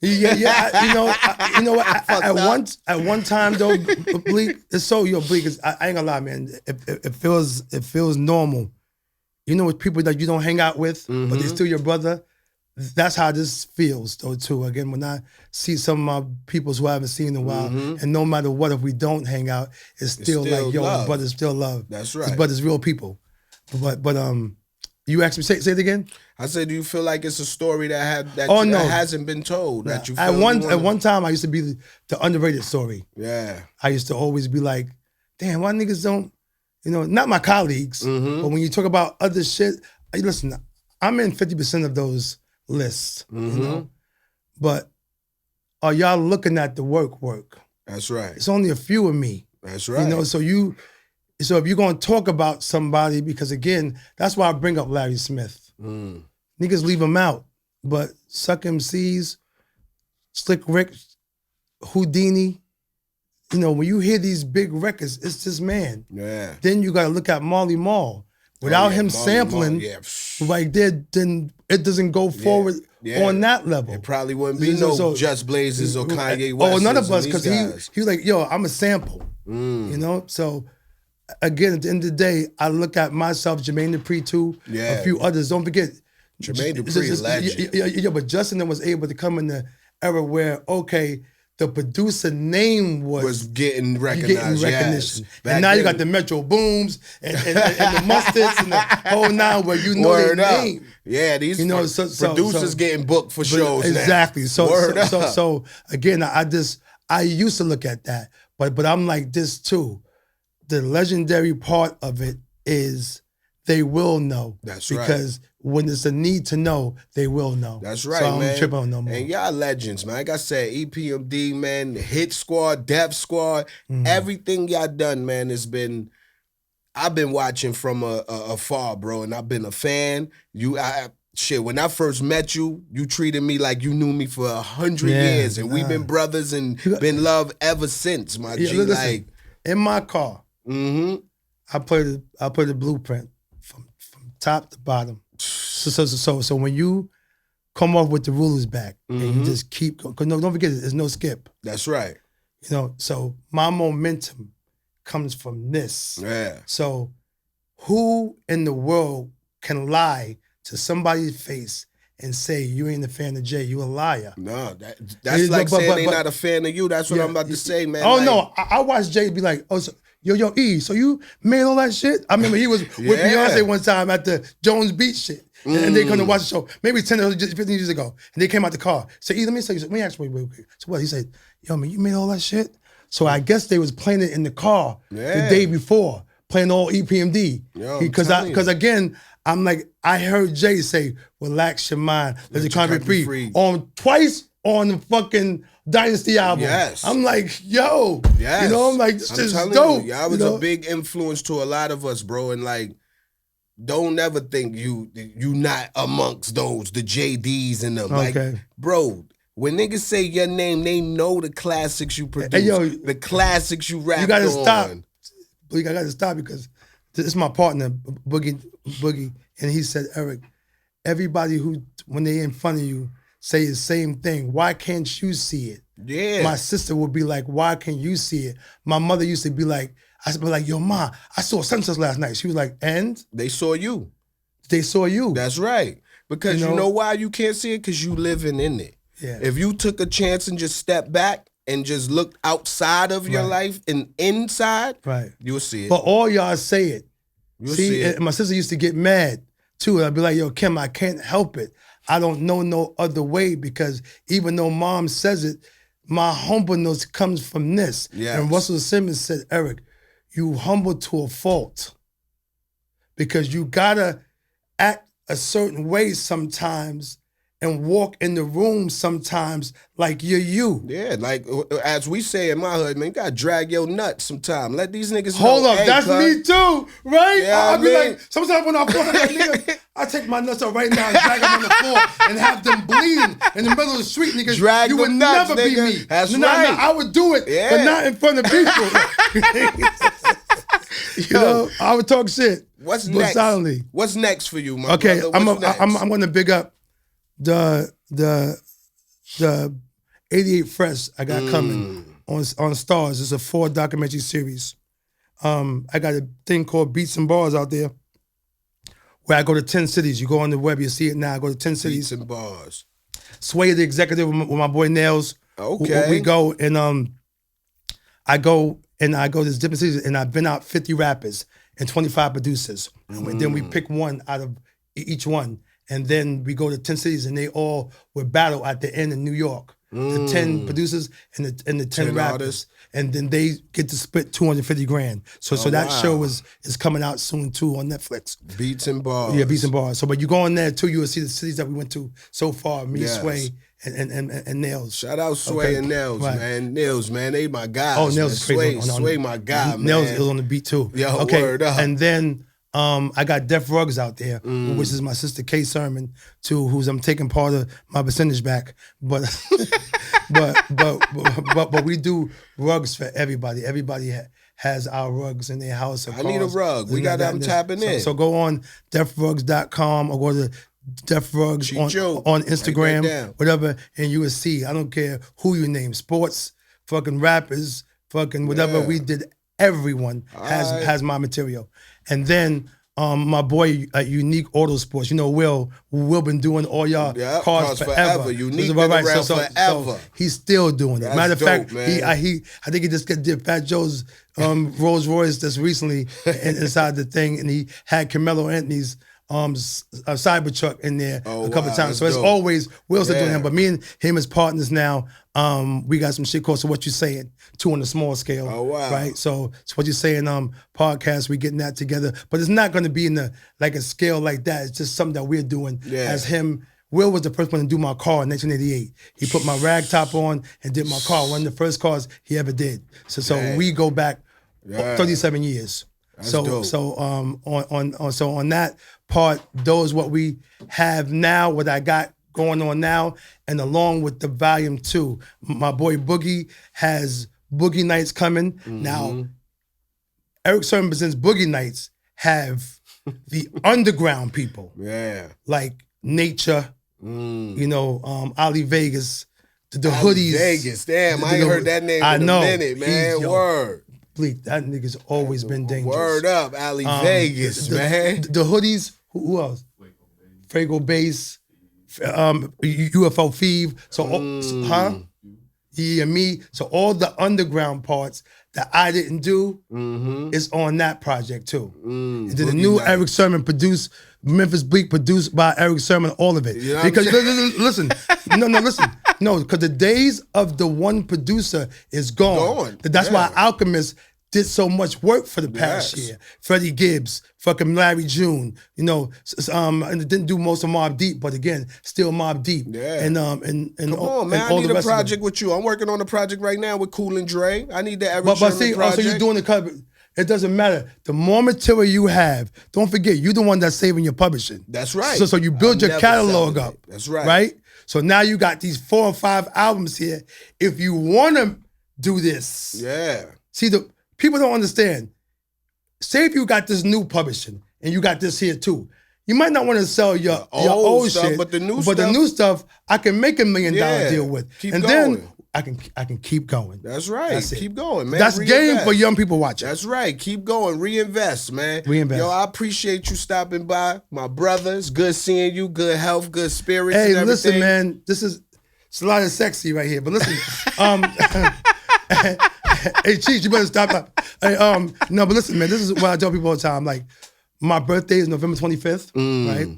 Yeah. You know what? At one time though, Bleek, it's so Bleek. I ain't gonna lie, man. It feels normal. You know, with people that you don't hang out with, but they're still your brother. That's how this feels though too. Again, when I see some of my peoples who I haven't seen in a while, and no matter what, if we don't hang out, it's still like, yo, his brother's still love. That's right. His brother's real people. But you asked me, say it again. I said, do you feel like it's a story that hasn't been told? Nah. That you feel at one time, I used to be the underrated story. Yeah. I used to always be like, damn, why niggas don't, not my colleagues, but when you talk about other shit, listen, I'm in 50% of those lists, but are y'all looking at the work? That's right. It's only a few of me. That's right. So if you're going to talk about somebody, because again, that's why I bring up Larry Smith. Niggas leave him out, but Suck MCs, Slick Rick, Houdini, when you hear these big records, it's this man. Yeah. Then you got to look at Marley Marl. Without him sampling, like then it doesn't go forward on that level. It probably wouldn't be Just Blazers or Kanye West. Oh, none of us, because he was like, yo, I'm a sample. So again, at the end of the day, I look at myself, Jermaine Dupri too, a few others. Don't forget, Jermaine Dupri is legend. Yeah, but Justin was able to come in the era where, okay, the producer name was getting recognized. Yes. And now you got the Metro Booms and the Mustards and the whole nine where you know their name. Yeah, these producers getting booked for shows. Exactly. Now. So again, I used to look at that, but I'm like this too. The legendary part of it is they will know. That's right. Because when it's a need to know, they will know. That's right, so man. I'm tripping on no more. And y'all legends, man. Like I said, EPMD, man, Hit Squad, Def Squad, everything y'all done, man, I've been watching from afar, bro, and I've been a fan. When I first met you, you treated me like you knew me for 100 years, and we've been brothers and been loved ever since, my G. Listen, in my car, I play the blueprint from top to bottom. So when you come off with the rulers back and you just keep going, because don't forget, there's no skip. That's right. So my momentum comes from this. Yeah. So who in the world can lie to somebody's face and say you ain't a fan of Jay, you a liar. No, that's like saying they not a fan of you. That's what I'm about to say, man. Oh, like, no, I watched Jay be like, oh, so, yo, E, so you made all that shit? I remember he was with Beyonce one time at the Jones Beach shit. And they come to watch the show, maybe 10 or 15 years ago. And they came out the car. So E, let me ask you real quick. So what? He said, yo, man, you made all that shit? So I guess they was playing it in the car the day before, playing all EPMD. Because again, I'm like, I heard Jay say, relax your mind, let your country be free. Twice on the fucking Dynasty album. Yes. I'm like, yo. Yes. You know, I'm like, this is dope. I was a big influence to a lot of us, bro. And like, don't ever think you not amongst those, the JDs and them. Okay. Like, bro, when niggas say your name, they know the classics you produce, the classics you rap on. You gotta stop. Bleek, I gotta stop because this is my partner, Boogie, and he said, Erick, everybody who, when they in front of you, say the same thing. Why can't you see it? Yeah. My sister would be like, why can't you see it? My mother used to be like, yo, Ma, I saw Census last night. She was like, and? They saw you. They saw you. That's right. Because you know why you can't see it? Because you living in it. Yeah. If you took a chance and just stepped back and just looked outside of your life and inside, you'll see it. But all y'all say it. You'll see it. And my sister used to get mad too. I'd be like, yo, Kim, I can't help it. I don't know no other way because even though Mom says it, my humbleness comes from this. Yes. And Russell Simmons said, Erick, you humble to a fault because you gotta act a certain way sometimes and walk in the room sometimes like you're you. Yeah, like as we say in my hood, man, you gotta drag your nuts sometime. Let these niggas Hold know. Hold up, that's me too, right? Yeah, I'll be like, sometimes when I walk like nigga, I take my nuts out right now and drag them on the floor and have them bleeding in the middle of the street, nigga. Drag you would nuts, never nigga. be me. That's right. I would do it, but not in front of people. You know, I would talk shit. What's next? Silently. What's next for you, my brother? I'm gonna big up the 88 Fresh I got coming on Stars. It's a 4 documentary series. I got a thing called Beats and Bars out there where I go to 10 cities. You go on the web, you see it now. I go to 10 cities. Beats and Bars. Sway the executive with my boy Nails. Okay. We go and I go to these different cities and I've been out 50 rappers and 25 producers. And then we pick one out of each one. And then we go to 10 cities and they all would battle at the end in New York. The 10 producers and the 10 rappers. Artists. And then they get to split 250 grand. So that show is coming out soon too on Netflix. Beats and Bars. Yeah, Beats and Bars. So but you go on there too, you will see the cities that we went to so far. Me, Sway, and Nails. Shout out Sway and Nails, man. Nails, man, they my guys. Oh, Nails is crazy. Sway my guy, man. Nails is on the beat too. Yeah, okay. Word up. And then I got Def Rugs out there, which is my sister Erick Sermon, too, who's I'm taking part of my percentage back. But but we do rugs for everybody. Everybody has our rugs in their house. I need a rug. We got them tapping in. So go on defrugs.com or go to Def Rugs on Instagram, whatever, and you will see. I don't care who you name, sports, fucking rappers, fucking whatever. We did. Everyone has my material. And then my boy at Unique Auto Sports, you know, Will been doing all y'all cars forever. Unique been around forever. So he's still doing it. That's Matter of fact, dope, man. I think he just did Fat Joe's Rolls Royce just recently inside the thing, and he had Carmelo Anthony's a Cybertruck in there a couple of times. So it's always Will's doing him, but me and him as partners now. We got some shit called So What You Saying, 2 on a small scale. Oh wow! Right, so What You Saying podcast. We getting that together, but it's not going to be in a scale like that. It's just something that we're doing as him. Will was the first one to do my car in 1988. He put my rag top on and did my car. One of the first cars he ever did. So we go back 37 years. That's dope. So on that part, those what we have now, what I got going on now, and along with the volume 2, my boy Boogie has Boogie Nights coming. Now, Erick Sermon presents Boogie Nights have the underground people. Yeah. Like Nature, you know, Ali Vegas, the hoodies. Vegas, damn, I ain't heard that name in a minute, man. Word. Bleek, that nigga's always been dangerous. Word up, Ali Vegas, man. The hoodies, who else? Frago Bass, UFO Feeve. So, and me. So all the underground parts that I didn't do is on that project too. And then the new Erick Sermon produced, Memphis Bleek produced by Erick Sermon, all of it. You know because listen, because the days of the one producer is gone. That's why Alchemist did so much work for the past year. Freddie Gibbs, fucking Larry June, and didn't do most of Mobb Deep, but again, still Mobb Deep. Yeah. And come on, man, I need a project with you. I'm working on a project right now with Cool and Dre. I need the Erick Sermon project. Also you're doing the cover. It doesn't matter. The more material you have, don't forget, you're the one that's saving your publishing. That's right. So you build your catalog up. That's right. Right? So now you got these 4 or 5 albums here. If you want to do this. Yeah. See, people don't understand. Say if you got this new publishing and you got this here too. You might not want to sell your old stuff, shit, but the new stuff I can make $1 million deal with. Keep and going. Then I can keep going. That's right. That's keep going, man. That's game for young people watching. That's right. Keep going. Reinvest, man. Reinvest. Yo, I appreciate you stopping by. My brother, it's good seeing you. Good health, good spirits and everything. Listen, man. It's a lot of sexy right here. But listen, hey, Cheech, you better stop. No, but listen, man, this is what I tell people all the time. Like, my birthday is November 25th, right?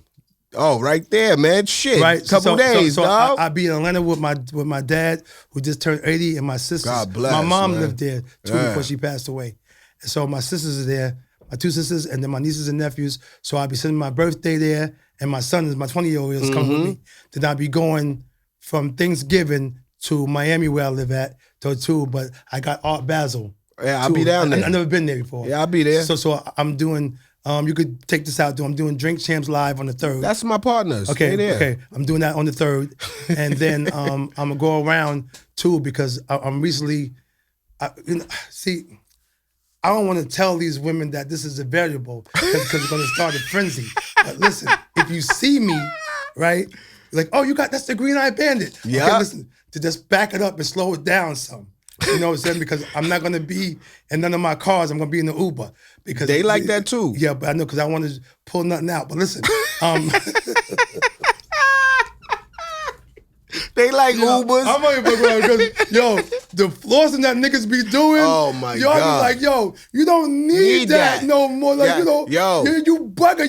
Oh, right there, man. Shit. Right. Couple days, dog. I be in Atlanta with my dad, who just turned 80, and my sisters. God bless, my mom man. lived there too before she passed away. And so my sisters are there, my 2 sisters, and then my nieces and nephews. So I'll be spending my birthday there, and my son is my 20-year-old is coming with me. Then I'll be going from Thanksgiving to Miami, where I live at, too. But I got Art Basel. Yeah, I'll be down there. I've never been there before. Yeah, I'll be there. So I'm doing. You could take this out. I'm doing Drink Champs Live on the 3rd. That's my partners. Okay. I'm doing that on the 3rd, and then I'm gonna go around too because I'm recently. See, I don't want to tell these women that this is a variable because it's gonna start a frenzy. But listen, if you see me, right, you're like, oh, that's the Green-Eyed Bandit. Yeah. Okay, listen, to just back it up and slow it down some. You know what I'm saying? Because I'm not gonna be in none of my cars. I'm gonna be in the Uber because they like that too. Yeah, but I know because I want to pull nothing out. But listen, they like Ubers. I'm only because the flossing that niggas be doing. Oh my y'all God. be like, you don't need that no more. Like you bugger,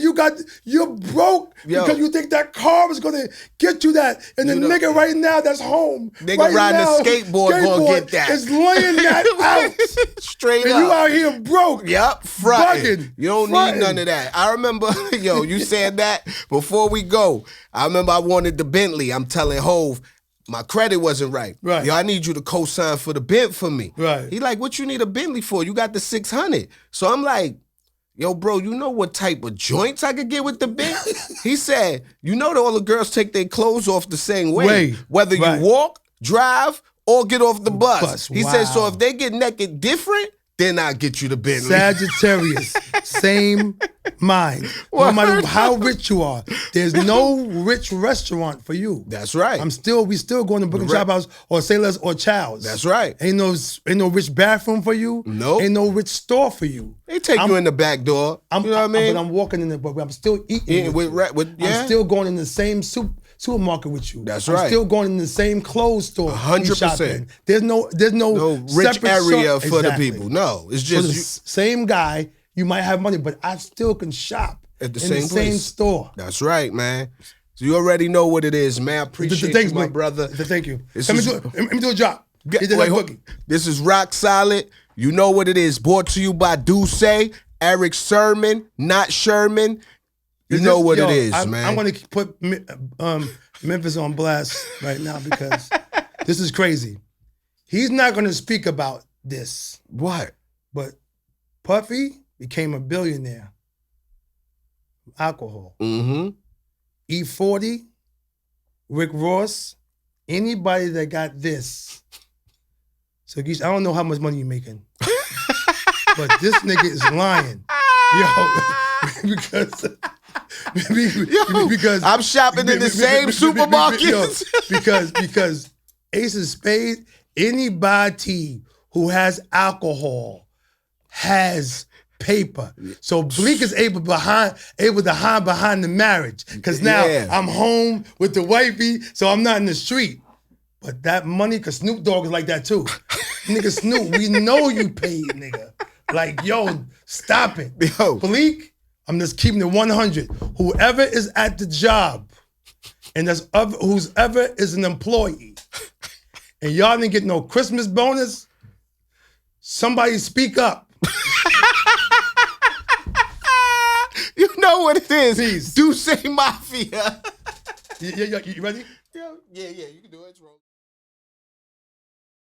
you're broke because you think that car is gonna get you that, and the nigga right now that's home, nigga riding a skateboard gonna get that. Is laying that out straight and up. You out here broke. Yep, fronting. Bugging, you don't need none of that. I remember, you said that before we go. I remember I wanted the Bentley. I'm telling Hove, my credit wasn't right. Right. Yo, I need you to co-sign for the Bent for me. Right. He like, what you need a Bentley for? You got the 600. So I'm like, yo, bro, you know what type of joints I could get with the Bent? He said, you know that all the girls take their clothes off the same way. Whether you walk, drive, or get off the bus. He said, so if they get naked different, then I'll get you the Bentley. Sagittarius, same mind. No matter how rich you are, there's no rich restaurant for you. That's right. We still going to Brooklyn Chop House or Sailors or Chow's. That's right. Ain't no rich bathroom for you. Nope. Ain't no rich store for you. They take you in the back door. You know what I mean? But I'm walking in but I'm still eating. I'm still going in the same supermarket with you. That's right. I'm still going in the same clothes store. 100%. There's no rich area for the Exactly. people. No, it's just same guy. You might have money, but I still can shop at the in same store. That's right, man. So you already know what it is, man. I appreciate you, my brother. Thank you. Let me do a drop. This is ROC Solid. You know what it is. Brought to you by Duce, Erick Sermon, not Sherman. You know what it is, man. I'm going to put Memphis on blast right now because this is crazy. He's not going to speak about this. What? But Puffy became a billionaire from alcohol. Mm-hmm. E40, Rick Ross, anybody that got this. So I don't know how much money you're making. But this nigga is lying. Because I'm shopping in the same supermarkets. because Ace of Spades, anybody who has alcohol has paper. So Bleek is able to hide behind the marriage. Because now I'm home with the wifey, so I'm not in the street. But that money, because Snoop Dogg is like that too. Nigga Snoop, we know you paid, nigga. Like, yo, stop it. Yo. Bleek, I'm just keeping it 100. Whoever is at the job, and whoever is an employee, and y'all didn't get no Christmas bonus, somebody speak up. You know what it is. Please. Do say Mafia. You ready? Yeah, you can do it. It's wrong.